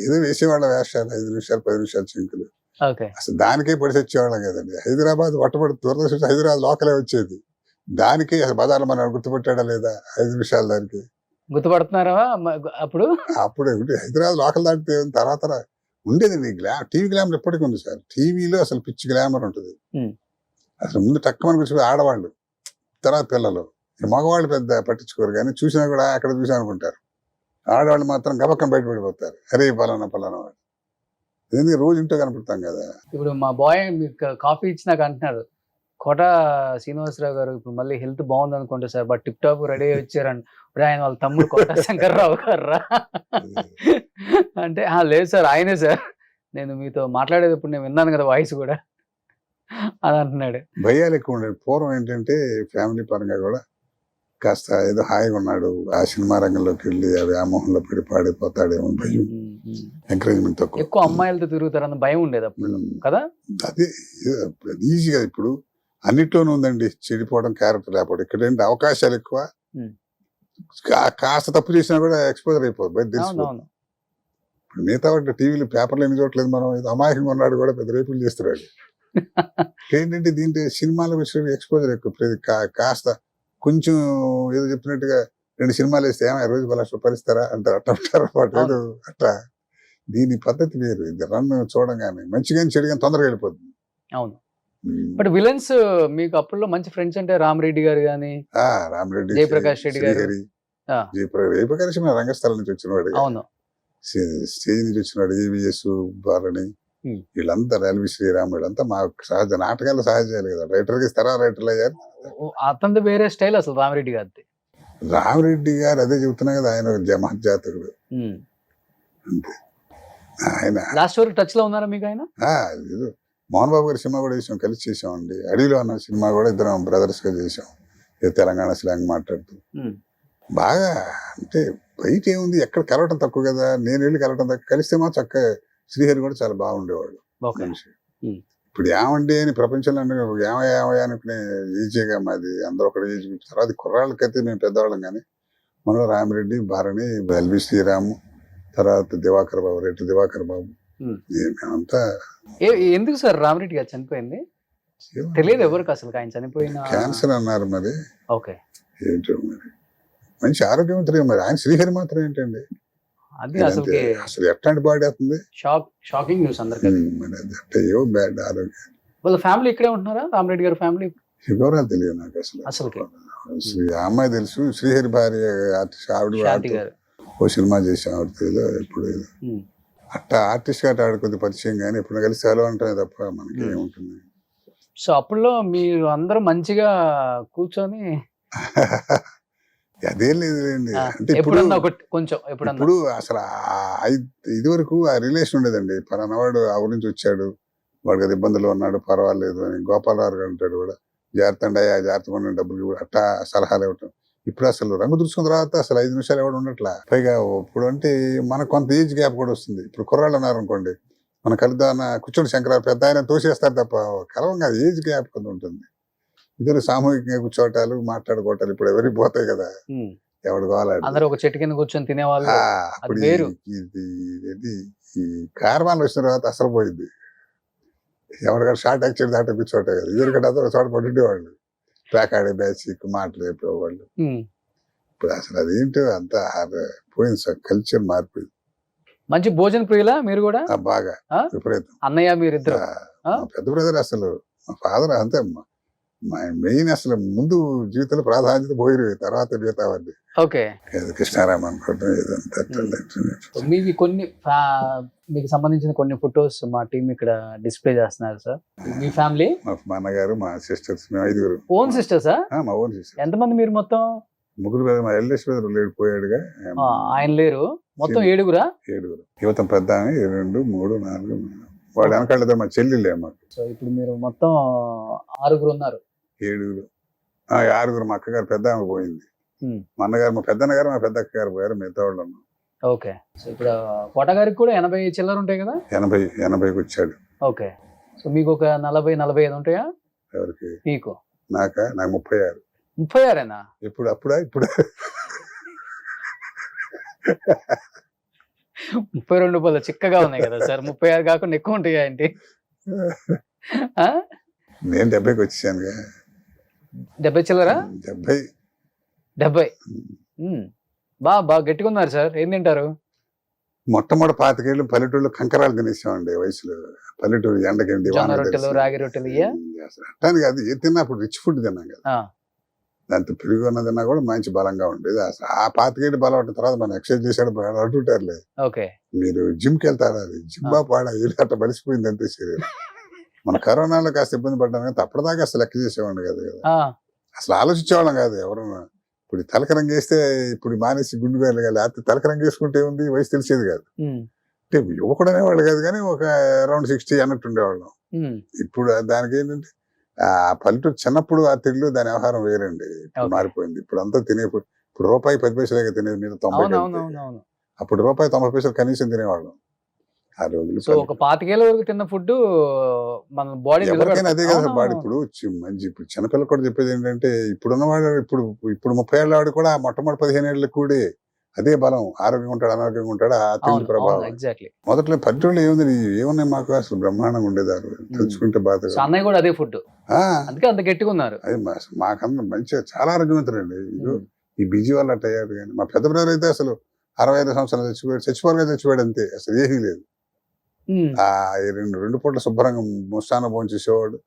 ఏదో వేసేవాళ్ళ వేషాలు, 5 నిమిషాలు 10 నిమిషాలు చింకులు. అసలు దానికే పడిసి వచ్చేవాళ్ళం కదండి. హైదరాబాద్ వట్టబడి దూరదర్శన్ హైదరాబాద్ లోకలే వచ్చేది. దానికి అసలు బజార్లో మనం గుర్తుపెట్టాడా లేదా 5 నిమిషాలు దానికి గుర్తుపడుతున్నారా అప్పుడు? అప్పుడు హైదరాబాద్ లోకల్ దాటితే తర్వాత ఉండేదండి టీవీ గ్లామర్ ఎప్పటికీ ఉంది సార్. టీవీలో అసలు పిచ్చి గ్లామర్ ఉంటుంది. అసలు ముందు టక్కమని కూర్చొని ఆడవాళ్ళు, తర్వాత పిల్లలు, మగవాళ్ళు పెద్ద పట్టించుకోరు కానీ చూసినా కూడా అక్కడ చూసా అనుకుంటారు. ఆడవాళ్ళు మాత్రం గబక్కన బయటపడిపోతారు, అరే పలానా పలానా వాడు. ఎందుకంటే రోజు ఇంట్లో కనపడతాం కదా. ఇప్పుడు మా బాయ్ మీకు కాఫీ ఇచ్చి నాకు అంటున్నారు, కోట శ్రీనివాసరావు గారు ఇప్పుడు మళ్ళీ హెల్త్ బాగుంది అనుకుంటా sir, but tip top ready వచ్చారండి. ఇప్పుడు ఆయన వాళ్ళ తమ్ముడు కోట శంకర్రావు గారు అంటే లేదు సార్ ఆయనే సార్, నేను మీతో మాట్లాడేది ఇప్పుడు నేను విన్నాను కదా వాయిస్ కూడా అని అంటున్నాడు. భయాలు ఎక్కువ ఉండేది. పూర్వం ఏంటంటే ఫ్యామిలీ పరంగా కూడా కాస్త ఏదో హాయిగా ఉన్నాడు, ఆ సినిమా రంగంలోకి వెళ్ళి ఆ వ్యామోహంలో పడి పాడిపోతాడేమో భయం, ఎంకరేజ్మెంట్ తక్కువ. ఎక్కువ అమ్మాయిలతో తిరుగుతారన్న భయం ఉండేది అప్పుడు కదా. అదే ఈజీగా ఇప్పుడు అన్నిట్లోనూ ఉందండి చెడిపోవడం, క్యారెక్టర్ లేకపోవడం. ఇక్కడ ఏంటి అవకాశాలు ఎక్కువ, కాస్త తప్పు చేసినా కూడా ఎక్స్పోజర్ అయిపోతుంది, బయట తెలిసిపోతుంది. ఇప్పుడు మిగతా వాటి టీవీలు పేపర్లు ఎన్ని చూడలేదు మనం, అమాయకంగా ఉన్నాడు కూడా పెద్ద రేపులు చేస్తున్నాడు. ఏంటంటే దీంట్లో సినిమాల విషయం ఎక్స్పోజర్ ఎక్కువ. కాస్త కొంచెం ఏదో చెప్పినట్టుగా 2 సినిమాలు వేస్తే ఏమైనా రోజు 1 లక్ష రూపాయలు ఇస్తారా అంటారు, అట్లా అంటారు అన్నమాట. ఏదో అట్లా దీని పద్ధతి వేరు. ఇది రన్ చూడంగానే మంచిగా చెడుగా తొందరగా వెళ్ళిపోతుంది. అవును. బట్ విలన్స్ మీకు అప్పుడు మంచి ఫ్రెండ్స్ అంటే రామరెడ్డి గారు కానీ, రామరెడ్డి, జయప్రకాష్ రెడ్డి గారు. జయప్రకాష్ మన రంగస్థలం నుంచి వచ్చినవాడు, అవును, స్టేజ్ నుంచి వచ్చినాడు. ఏవిఎస్ బాలని వీళ్ళంతా, ఎల్వి శ్రీరామ్ వీళ్ళంతా మా సహజ నాటకాలు సహజాలు కదా. రైటర్కి ఇస్తారా, రైటర్లు అయ్యారు. అతనిది వేరే స్టైల్ అసలు రామరెడ్డి గారిది. రామరెడ్డి గారు అదే చెబుతున్నా కదా, ఆయన మహర్జాతకుడు అంతే. ఆయన లాస్ట్ వరకు టచ్ లో ఉన్నారా మీకు ఆయన? మోహన్ బాబు గారి సినిమా కూడా చేసాం, కలిసి చేసామండి. అడవిలో అన్న సినిమా కూడా ఇద్దరం బ్రదర్స్ గా చేసాం, తెలంగాణ స్లాంగ్ మాట్లాడుతూ. బాగా అంటే బయట ఏముంది, ఎక్కడ కలవటం తక్కువ కదా, నేను వెళ్ళి కలవటం తక్కువ. కలిస్తే మా చక్కగా శ్రీహరి కూడా చాలా బాగుండేవాడు మనిషి. ఇప్పుడు ఏమండి అని ప్రపంచంలో ఏమయ్యా అనుకునే ఈజీగా మాది, అందరూ ఒకటి ఏజ్. తర్వాత కుర్రాళ్ళకైతే మేము పెద్దవాళ్ళం కానీ మనలో రామిరెడ్డి, భారణి, ఎల్వి శ్రీరామ్, తర్వాత దివాకర్ బాబు, రెడ్డి దివాకర్ బాబు. మేమంతా ఎందుకు సార్ రామిరెడ్డి గారు చనిపోయింది తెలియదు ఎవరికి అసలు, ఆయన చనిపోయిన క్యాన్సర్ అన్నారు మరి. ఓకే, ఏంటో మరి మంచి ఆరోగ్యవంతులు. మరి ఆయన శ్రీహరి మాత్రం ఏంటండి, అది అసలు ఎట్లాంటి బాడీ అవుతుంది. షాకింగ్ న్యూస్ అందరికీ. అయ్యో బ్యాడ్ ఆరోగ్యం. వాళ్ళ ఫ్యామిలీ ఇక్కడే ఉంటున్నారా, రామరెడ్డి గారి ఫ్యామిలీ? వివరాలు తెలియదు నాకు అసలు. ఆ అమ్మాయి తెలుసు, శ్రీహరి భార్య ఆర్టిస్ట్, ఆవిడ ఓ సినిమా చేసాం ఆవిడతో ఎప్పుడు. అట్టా ఆర్టిస్ట్ గా ఆవిడ కొద్ది పరిచయం కానీ ఎప్పుడు కలిసి సెలవు అంటామే తప్ప మనకి ఏముంటుంది. సో అప్పుడులో మీరు అందరూ మంచిగా కూర్చొని అదేం లేదులేండి. అంటే ఇప్పుడు అసలు ఇది వరకు ఆ రిలేషన్ ఉండేదండి. పలానా వాడు ఆ ఊరి నుంచి వచ్చాడు, వాడికి అది ఇబ్బందులు ఉన్నాడు, పర్వాలేదు అని గోపాలరావు గారు అంటాడు కూడా, జాగ్రత్త అండి అయ్యా, జాగ్రత్త కొన్ని డబ్బులు అట్టా సలహాలు ఇవ్వటం. ఇప్పుడు అసలు రంగు దురుచుకున్న తర్వాత అసలు 5 నిమిషాలు ఎవడు ఉండట్లా. పైగా ఇప్పుడు అంటే మనకు కొంత ఏజ్ గ్యాప్ కూడా వస్తుంది. ఇప్పుడు కుర్రాళ్ళు ఉన్నారనుకోండి, మన కలుద్దాన కూర్చొని శంకర పెద్ద ఆయన తోసేస్తారు తప్ప కలవం కాదు, ఏజ్ గ్యాప్ కొంత ఉంటుంది. ఇద్దరు సామూహికంగా కూర్చోటాలు మాట్లాడుకోవటాలు ఇప్పుడు ఎవరికి పోతాయి కదా, ఎవడు కావాలి అందరూ ఒక చెట్టు కింద కూర్చొని తినేవాళ్ళు. అప్పుడు వేరు. ఈ కార్వాన్లు వచ్చిన తర్వాత అసలు పోయింది. ఎవరికైనా షార్ట్ యాక్సిడెంట్ దాంట్లో కూర్చోటే కదా, ఇద్దరికంటే అందరూ చోట పట్టుండేవాళ్ళు, ప్యాకాడే బ్యాచ్ మాటలు చెప్పేవాళ్ళు. ఇప్పుడు అసలు అదేంటో అంతా పోయింది సార్, కల్చర్ మారిపోయింది. మంచి భోజన ప్రియులా మీరు కూడా? బాగా విపరీతం. అన్నయ్య మీరిద్దరు? మా పెద్ద బ్రదర్ అసలు, మా ఫాదర్ అంతే, మెయిన్ అసలు ముందు జీవితంలో ప్రాధాన్యత పోయిరు, తర్వాత మిగతావన్నీ. ఓకే. కృష్ణారామ అనుకోవడం ఏదంతా. మీవి కొన్ని మీకు సంబంధించిన కొన్ని ఫొటోస్ మా టీం ఇక్కడ డిస్ప్లే చేస్తున్నారు సార్. మీ ఫ్యామిలీ? మా అన్నగారు, మా సిస్టర్స్, మేము 5 ఓన్ సిస్టర్సా? మా ఓన్ సిస్టర్. ఎంతమంది మీరు మొత్తం? 3 మా ఎల్డెస్ట్ బ్రదర్ లేడు, పోయాడుగా. ఆయన లేరు, మొత్తం 7గురా? 7. యువతం పెద్ద 2, 3, 4. వాడు వెనకాళ్ళ మా చెల్లెళ్ళే మాకు. సో ఇప్పుడు మీరు మొత్తం 6 ఉన్నారు. 7. 6. మా అక్కగారు పెద్ద ఆమె పోయింది, మా అన్నగారు, మా పెద్దన్నగారు, మా పెద్ద అక్కగారు పోయారు, మిగతా వాళ్ళు ఉన్నాం. ఓకే. సో ఇప్పుడు కోట గారికి కూడా 80 చిల్లర ఉంటాయి కదా? 80కి వచ్చాడు. ఓకే. సో మీకు ఒక 40-45 ఉంటాయా? ఎవరికి? మీకు? నాకు 36. 36ఏనా? ఇప్పుడు అప్పుడా ఇప్పుడు 32 పళ్ళు చిక్కగా ఉన్నాయి కదా సార్. 36 కాకుండా ఎక్కువ ఉంటాయా ఏంటి? నేను 70కి వచ్చేసాను. 70 చిల్లరా? 70. బాగా గట్టిగా ఉన్నారు సార్. ఏం తింటారు? మొట్టమొదటి 25 ఏళ్ళు పల్లెటూళ్ళు కంకరాలు తినేసామండి వయసులో. పల్లెటూరు ఎండకండి, జొన్న రొట్టెలు, రాగి రొట్టెలు అట్టానికి అది ఏ తిన్నా అప్పుడు రిచ్ ఫుడ్ తిన్నాం కదా, దాంతో పెరుగు అన్న తిన్నా కూడా మంచి బలంగా ఉండేది. అసలు ఆ 25 ఏళ్ళు బలం పట్టిన తర్వాత మనం ఎక్సర్సైజ్ చేసాడు అంటుంటారులే, మీరు జిమ్కి వెళ్తారా, అది జిమ్మా పాడా అట్లా బలిసిపోయింది అంతే శరీరం. మన కరోనాలో కాస్త ఇబ్బంది పడ్డాం కానీ అప్పటిదాకా అసలు లెక్క చేసేవాడిని కాదు కదా, అసలు ఆలోచించేవాళ్ళం కాదు ఎవరన్నా. ఇప్పుడు తలకరంగా వేస్తే ఇప్పుడు మానేసి గుండు వేయాలి, లేకపోతే తలకరంగా వేసుకుంటే ఉంది వయసు తెలిసేది కాదు. అంటే యువకుడు అనేవాళ్ళు కాదు కానీ ఒక అరౌండ్ 60 అన్నట్టు ఉండేవాళ్ళం. ఇప్పుడు దానికి ఏంటంటే ఆ పల్లెటూరు చిన్నప్పుడు ఆ తిండ్లు దాని వ్యవహారం వేరండి, ఇప్పుడు మారిపోయింది. ఇప్పుడు అంతా తినేప్పుడు ఇప్పుడు రూపాయి 10 పైసలే తినేది, మీద 90. అప్పుడు రూపాయి 90 పైసలు కనీసం తినేవాళ్ళం ఆ రోజులు. సో ఒక 25 ఏళ్ళ వరకు తిన్న ఫుడ్ మన బాడీ ఎవరికైనా అదే కదా బాడీ. ఇప్పుడు మంచి ఇప్పుడు చిన్నపిల్లలు కూడా చెప్పేది ఏంటంటే ఇప్పుడున్న వాడు ఇప్పుడు 30 ఏళ్ళ వాడు కూడా మొట్టమొదటి 15 ఏళ్ళకి కూడా అదే బలం, ఆరోగ్యంగా ఉంటాడు, అనారోగ్యంగా ఉంటాడు, ఆ తిండి ప్రభావం. మొదట్లో పల్లెటూళ్ళు ఏమున్నాయి మాకు అసలు బ్రహ్మాండంగా ఉండేదారు, తెలుసుకుంటే బాధ. అన్నయ్య కూడా అదే ఫుడ్, అందుకే అంత గట్టిగా ఉన్నారు. అది మాకన్నా మంచిగా చాలా ఆరోగ్యవంతులండి. ఈ బిజీ వాళ్ళు అట్ట అయ్యారు. కానీ మా పెద్ద బ్రదర్ అయితే అసలు 65 సంవత్సరాలు చచ్చిపోయాడు అంతే, అసలు ఏమీ లేదు. ఆ 2 పూట్ల శుభ్రంగా ముస్తాన భోజనం చేసేవాడు,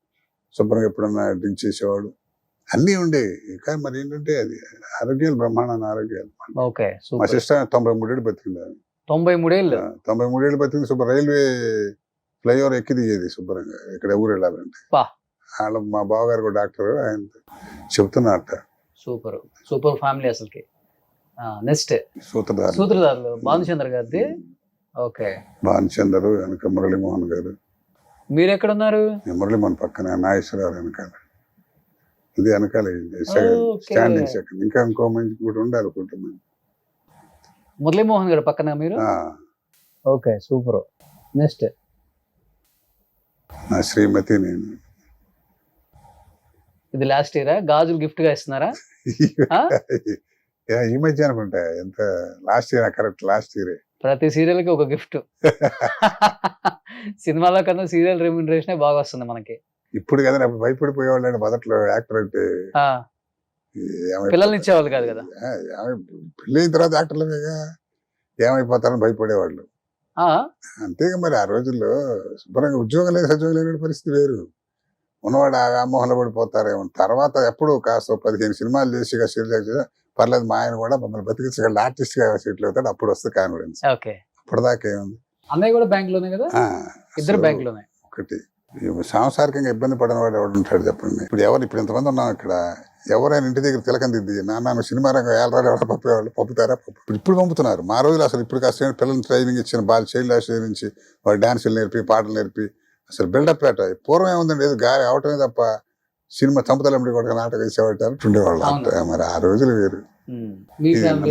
శుభ్రంగా ఎప్పుడన్నా డ్రింక్ చేసేవాడు, అన్నీ ఉండేవి. కానీ మరి ఏంటంటే అది ఆరోగ్యాలు, బ్రహ్మాండ ఆరోగ్యాలు. మా సిస్టర్ 93 ఏళ్ళు బతికింది. 93 ఏళ్ళు బతికింది. శుభ్ర రైల్వే ఫ్లైఓవర్ ఎక్కి దిగేది శుభ్రంగా ఇక్కడ ఊరు వెళ్ళాలంటే. వాళ్ళ మా బావగారు కూడా డాక్టర్, ఆయన చెబుతున్నారట. సూపర్ ఫ్యామిలీ అసలుకి. నెక్స్ట్ సూత్రధారులు భానుచంద్ర గారిది. ఓకే. భానుచంద్ర వెనక మురళీమోహన్ గారు. మీరు ఎక్కడ ఉన్నారు? మురళీమోహన్ పక్కన నాగేశ్వరరావు వెనకాల, ఇది వెనకాల స్టాండింగ్ సెకండ్. ఇంకా ఇంకో మంచి కూడా ఉండాలి కొంతమంది. మురళీమోహన్ గారు పక్కన మీరు? Okay, super. నెక్స్ట్ నా శ్రీమతి, నేను. ఇది లాస్ట్ ఇయరా? గాజులు గిఫ్ట్ గా ఇస్తున్నారా? ఈ మధ్య అనుకుంటా, ఎంత లాస్ట్ ఇయర్, కరెక్ట్ లాస్ట్ ఇయరే. ప్రతి సీరియల్ కి ఒక గిఫ్ట్. సినిమాలో కన్నా సీరియల్ రెమ్యూనరేషన్ బాగా వస్తుంది మనకి. ఇప్పుడు కదా, అప్పుడు భయపడిపోయేవాళ్ళు మొదట్లో యాక్టర్ అంటే. పిల్లల్ని ఇచ్చేవాళ్ళు కాదు కదా, పెళ్ళి అయిన తర్వాత యాక్టర్లుగా ఏమైపోతారని భయపడేవాళ్ళు. అంతేగా మరి ఆ రోజుల్లో శుభ్రంగా ఉద్యోగం లేదు, సద్యోగం లేని పరిస్థితి వేరు. ఉన్నవాడు ఆ మోహంలో పడిపోతారేమో. తర్వాత ఎప్పుడు కాస్త 15 సినిమాలు చేసి సీరియల్ పర్లేదు, మా ఆయన కూడా మమ్మల్ని బతికించగలడు, ఆర్టిస్ట్ గా సెటిల్ అవుతాడు, అప్పుడు వస్తే కాన్ఫిడెన్స్. అప్పటిదాకా ఏముంది. అన్నయ్య కూడా బ్యాంక్ లోనే కదా? ఇద్దరు బ్యాంక్ లోనే. ఒకటి సాంసారికంగా ఇబ్బంది పడిన వాడు ఎవడు ఉంటాడు చెప్పండి. ఇప్పుడు ఇంతమంది ఉన్నాం ఇక్కడ, ఎవరైనా ఇంటి దగ్గర తిలకం దిద్ది నాన్న సినిమా రంగం ఏళ్ళరాడు ఎవరు పంపేవాళ్ళు, పంపుతారా? ఇప్పుడు పంపుతున్నారు. మా రోజులు అసలు ఇప్పుడు కాస్త పిల్లల్ని ట్రైనింగ్ ఇచ్చిన చైల్డ్ లాస్ట్ నుంచి వాళ్ళు డాన్సులు నేర్పి, పాటలు నేర్పి, అసలు బిల్డప్ పేట. పూర్వం ఏముందండి, ఏదో గాలి అవటమే తప్ప సినిమా చంపుతలండి కూడా నాటకం వేసేవాళ్ళు ఉండేవాళ్ళు. మరి ఆ రోజులు వేరు.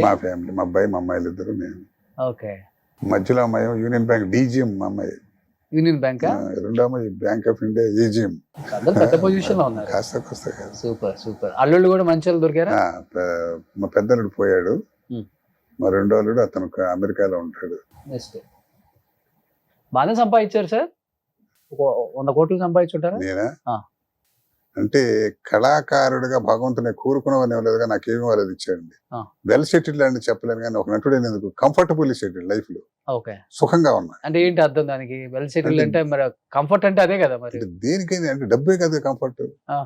మా ఫ్యామిలీ, మా అబ్బాయి, మా అమ్మాయిలు ఇద్దరు, నేను. మధ్యలో అమ్మాయి యూనియన్ బ్యాంక్ డీజీఎం, మా అమ్మాయి యూనియన్ బ్యాంక్ రెండో బ్యాంక్ ఆఫ్ ఇండియా ఏజిఎం. అందరు పెద్ద పొజిషన్ లో ఉన్నారు. కాస్త కాస్త సూపర్ సూపర్. అల్లుళ్ళు కూడా మంచి వాళ్ళు దొరికారా? మా పెద్దలుడు పోయాడు, Hmm. మా రెండో అల్లుడు అతను అమెరికాలో ఉంటాడు. నెక్స్ట్ బాగానే సంపాదించారు సార్, 100 కోట్లు సంపాదించుంటారా? నేనా ఆ. అంటే కళాకారుడిగా భగవంతుని కూరుకున్నవని ఇవ్వలేదుగా, నాకేమి వాళ్ళది ఇచ్చాడండి. ఆ. వెల్ సెటిల్డ్ అని చెప్పలేను కానీ ఒక నటుడు ఎందుకు కంఫర్టబుల్ సెటిల్డ్ లైఫ్ లో ఓకే. సుఖంగా ఉన్నా. అంటే ఏంటి అర్థం దానికి? వెల్ సెటిల్ అంటే మరి కంఫర్ట్ అంటే అదే కదా మరి. అంటే దేనికైనా అంటే డబ్బే కదా కంఫర్ట్. ఆ.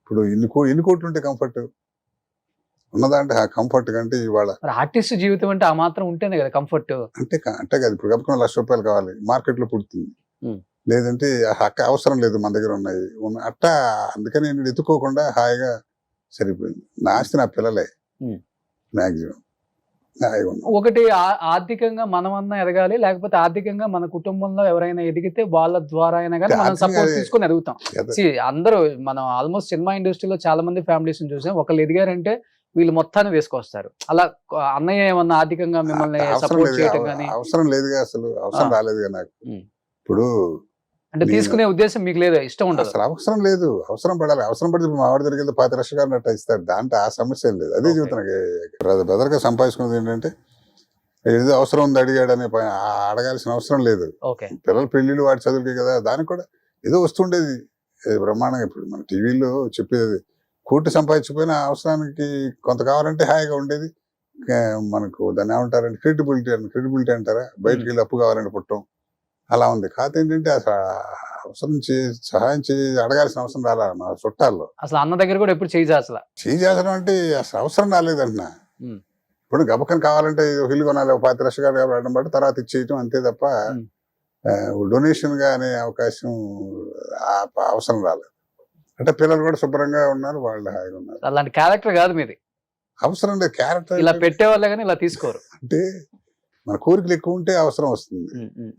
ఇప్పుడు ఎన్ని కోట్లు ఉంటే కంఫర్ట్ ఉన్నదంటే ఆ కంఫర్ట్ కంటే ఇవాళ మరి ఆర్టిస్ట్ జీవితం అంటే ఆ మాత్రం ఉంటేనే కదా కంఫర్ట్. అంటే కాదు, ఇప్పుడు గబుకున్న ₹1,00,000 కావాలి, మార్కెట్ లో పుడుతుంది. Hmm. లేదంటే అక్క అవసరం లేదు, మన దగ్గర ఉన్నాయి అట్టా. అందుకని నేను ఎత్తుకోకుండా హాయిగా సరిపోయింది. నా ఆస్తి నా పిల్లలే Hmm. మాక్సిమం హాయిగా ఉన్నా. ఒకటి ఆర్థికంగా మనమన్నా ఎదగాలి, లేకపోతే ఆర్థికంగా మన కుటుంబంలో ఎవరైనా ఎదిగితే వాళ్ళ ద్వారా అయినా కానీ మనం ఆర్థికంగా సపోర్ట్ తీసుకొని ఎదుగుతాం. ఎద- See, అందరూ మనం ఆల్మోస్ట్ సినిమా ఇండస్ట్రీలో చాలా మంది ఫ్యామిలీస్ చూసాం, ఒకళ్ళు ఎదిగారంటే వీళ్ళు మొత్తాన్ని వేసుకొస్తారు. అలా అన్నయ్య ఏమన్నా ఆర్థికంగా మిమ్మల్ని అవసరం సపోర్ట్ లేదుగా, చేయటం కానీ అవసరం లేదుగా, అసలు అవసరం ఆ. రాలేదుగా నాకు. Hmm. ఇప్పుడు అంటే తీసుకునే ఉద్దేశం మీకు లేదా? ఇష్టం ఉండదు. అసలు అవసరం లేదు, అవసరం పడాలి. అవసరం పడితే మా ఆవిడ దగ్గరికి వెళ్తే 5 లక్షలు అన్నట్టు ఇస్తాడు. దాంట్లో ఆ సమస్య ఏం లేదు. అదే Okay. చెబుతున్నా, బెదర్గా సంపాదించుకున్నది ఏంటంటే ఏదో అవసరం ఉంది అడిగాడనే అడగాల్సిన అవసరం లేదు. ఓకే. పిల్లల పెళ్లిళ్ళు వాటి చదువులకి కదా, దానికి కూడా ఏదో వస్తుండేది బ్రహ్మాండంగా. ఇప్పుడు మన టీవీలో చెప్పేది కోటి సంపాదించిపోయిన అవసరానికి కొంత కావాలంటే హాయిగా ఉండేది. మనకు దాన్ని ఏమంటారంటే క్రెడిబిలిటీ అంటారా, బయటికి వెళ్ళి అప్పు కావాలంటే పుట్టం అలా ఉంది. కాకపోతే ఏంటంటే అసలు అవసరం సహాయం అడగాల్సిన అవసరం రాలా మా చుట్టాల్లో. అసలు అన్న దగ్గర కూడా ఎప్పుడు చేయి అసలు. చేయాల్సిన అంటే అసలు అవసరం రాలేదంటున్నా. Hmm. ఇప్పుడు గబకం కావాలంటే ఇల్లు కొనాలి, 5 లక్షలు అడగడం బట్టి తర్వాత ఇచ్చేయటం అంతే తప్ప Hmm. డొనేషన్ గా అనే అవకాశం అవసరం రాలేదు. అంటే పిల్లలు కూడా శుభ్రంగా ఉన్నారు, వాళ్ళు హాయిగా ఉన్నారు. అలాంటి క్యారెక్టర్ కాదు మీది. అవసరం లేదు క్యారెక్టర్. ఇలా పెట్టేవాళ్ళే కానీ ఇలా తీసుకోరు. అంటే మన కోరికలు ఎక్కువ ఉంటే అవసరం వస్తుంది.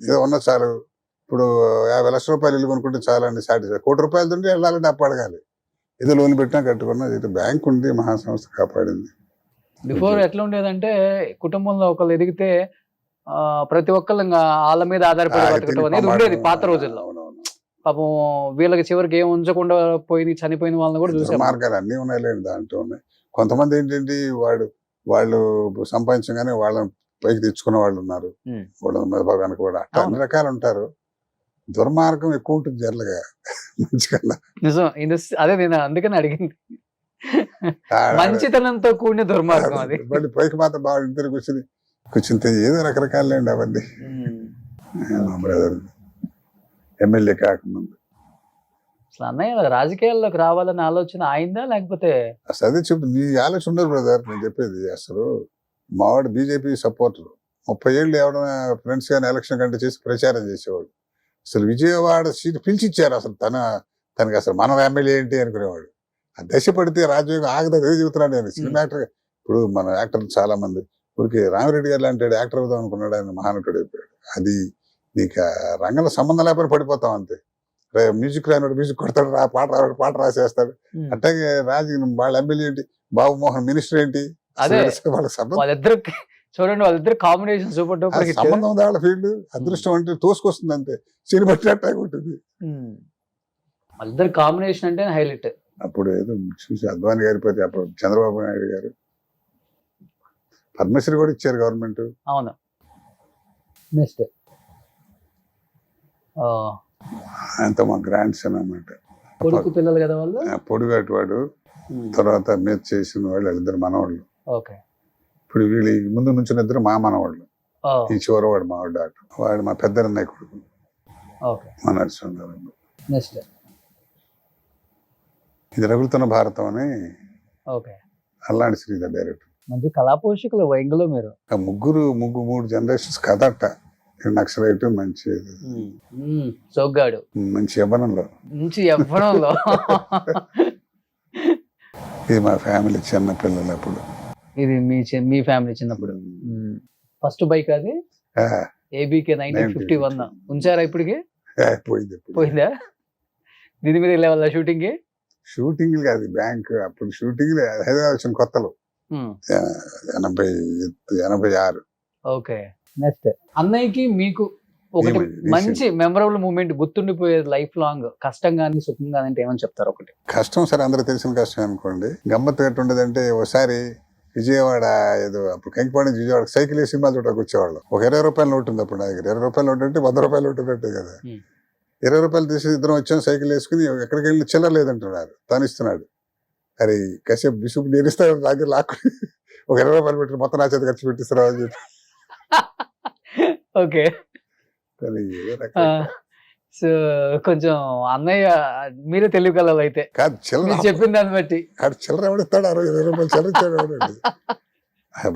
ఏదో ఉన్న చాలు. ఇప్పుడు 50 లక్షల రూపాయలు ఇల్లు కొనుక్కుంటే చాలండి సాటిస్ఫై. ₹1,00,00,000 ఉంటే వెళ్ళాలంటే అప్పు అడగాలి. ఏదో లోన్ పెట్టినా కట్టుకున్నా, ఏదో బ్యాంక్ ఉంది, మహాసంస్థ కాపాడింది. బిఫోర్ ఎట్లా ఉండేదంటే కుటుంబంలో ఒకళ్ళు ఎదిగితే ప్రతి ఒక్కళ్ళు ఇంకా వాళ్ళ మీద ఆధారపడి బతకటం అనేది ఉండేది పాత రోజుల్లో. అవునవును. పాపం వీళ్ళకి చివరికి ఏం ఉంచకుండా చనిపోయిన వాళ్ళని కూడా చూసాం. మార్గాలు అన్నీ ఉన్నాయిలేండి, దాంట్లో ఉన్నాయి. కొంతమంది ఏంటంటే వాళ్ళు సంపాదించగానే వాళ్ళని పైకి తెచ్చుకున్న వాళ్ళు ఉన్నారు, వాళ్ళ మీద భగానికి కూడా అట్లా అన్ని రకాలు ఉంటారు. దుర్మార్గం ఎక్కువ ఉంటుంది జనరల్గా మంచి కన్నా. నిజం. అదే నేను అందుకని అడిగింది. మంచితనంతో కూడిన దుర్మార్గం అది. మళ్ళీ పైకి మాత్రం బాగా ఇంటికి కూర్చుంటే ఏదో రకరకాలండి అవన్నీ. మా బ్రదర్ ఎమ్మెల్యే కాకముందు అసలు అన్నయ్య రాజకీయాల్లోకి రావాలని ఆలోచన ఆయిందా లేకపోతే? అసలు అదే చెప్తుంది, నీ ఆలోచన ఉండదు బ్రదర్. నేను చెప్పేది అసలు మావాడు బీజేపీ సపోర్టర్ 30 ఏళ్ళు ఎవరైనా ఫ్రెండ్స్ కానీ ఎలక్షన్ కంటే చేసి ప్రచారం చేసేవాడు. అసలు విజయవాడ సీట్ పిలిచిచ్చారు. అసలు తనకి అసలు మన ఎమ్మెల్యే ఏంటి అనుకునేవాడు. ఆ దశ పడితే రాజయోగం ఆగదు. అదే చెబుతున్నాను నేను. సినిమా యాక్టర్ ఇప్పుడు మన యాక్టర్లు చాలా మంది ఊరికి రామిరెడ్డి గారు లాంటి యాక్టర్ అవుదాం అనుకున్నాడు, ఆయన మహానటుడు అయిపోయాడు. అది నీకు రంగంలో సంబంధం లేకపోతే పడిపోతాం అంతే. మ్యూజిక్ రానివాడు మ్యూజిక్ కొడతాడు, పాట రాసేస్తాడు. అట్లాగే వాళ్ళ ఎమ్మెల్యే ఏంటి, బాబు మోహన్ మినిస్టర్ ఏంటి, అదే వాళ్ళ సంబంధం వాళ్ళిద్దరు చూడండి, వాళ్ళిద్దరు కాంబినేషన్ సూపర్ డూపర్ హిట్. సంబంధం ఉంది వాళ్ళ ఫీల్డ్. అదృష్టం అంటే తోసుకొస్తుంది అంతే, సినిమా పట్టినట్టు ఉంటుంది. వాళ్ళిద్దరు కాంబినేషన్ అంటే హైలైట్. అప్పుడు ఏదో చూసి అద్వాని గారి పోతే అప్పుడు చంద్రబాబు నాయుడు గారు పద్మశ్రీ కూడా ఇచ్చారు గవర్నమెంట్. అవును. నెక్స్ట్ ఆయనతో మా గ్రాండ్ సన్ అన్నమాట. కొడుకు పిల్లలు కదా వాళ్ళు. పొడుగాటి వాడు, తర్వాత మీద చేసిన వాళ్ళు వాళ్ళిద్దరు మనవాళ్ళు. ఓకే. ఇప్పుడు వీళ్ళు ముందు నుంచి ఇద్దరు మా మనవాళ్ళు. ఈ చివరి వాడు మా డాక్టర్, వాడు మా పెద్దన్నయ్య కొడుకు. ఓకే. మా నరసింహారావు. నెక్స్ట్ ఇది రగులుతున్న భారతం అని ఓకే. అల్లాంటి శ్రీధర్ డైరెక్టర్. మంచి కళా పోషకులు వైంగులో మీరు. ఆ మూడు జనరేషన్స్ కథట. నక్సలైట్ మంచి సోగ్గాడు మంచి యవ్వనంలో, మంచి యవ్వనంలో. ఇది మా ఫ్యామిలీ చిన్న పిల్లలు. అప్పుడు ఇది మీ ఫ్యామిలీ చిన్నప్పుడు ఫస్ట్ బైక్ అది ఏబీకే 1951 ఉంచారా ఇప్పటికి? పోయిందా? దీని మీద వెళ్ళేవాళ్ళ షూటింగ్ కాదు, బ్యాంక్. అప్పుడు షూటింగ్ హైదరాబాద్ వచ్చిన కొత్తలో 86. ఓకే. నెక్స్ట్ అన్నయ్యకి మీకు ఒకటి recent. మంచి మెమరబుల్ మూమెంట్ గుర్తుండిపోయేది లైఫ్ లాంగ్, కష్టం కానీ సుఖం కానీ అంటే ఏమని చెప్తారు ఒకటి? కష్టం సరే అందరూ తెలిసిన కష్టం అనుకోండి. గమ్మత్తు ఎట్టు ఉండేదంటే ఒకసారి విజయవాడ ఏదో అప్పుడు కంకిపాడు నుంచి విజయవాడ సైకిల్ వేసి సినిమా చూడడానికి వచ్చేవాళ్ళం. ఒక 20 రూపాయల నోటు ఉంది అప్పుడు నా దగ్గర. 20 రూపాయల నోటు అంటే 100 రూపాయల నోటు ఉన్నట్టే కదా. 20 రూపాయలు తీసి ఇద్దరం వచ్చాం, సైకిల్ వేసుకుని ఎక్కడికి వెళ్ళి చిల్లర లేదంటున్నారు, తను ఇస్తున్నాడు. అరే కాసేపు బిసుపు నేను ఇస్తాను దగ్గర లాక్కుని ఒక 20 రూపాయలు పెట్టి మొత్తం నా చేత ఖర్చు పెట్టిస్తున్నావు అని చెప్పి. ఓకే. కానీ ఏదో రకం. సో కొంచెం అన్నయ్య మీరే తెలియగలవు అయితే కాదు చిల్లర మీరు చెప్పిన దాన్ని బట్టి. ఆడు చిల్లర ఎవడిస్తాడు? 20 రూపాయలు చిల్లర ఇచ్చాడు ఎవడండి?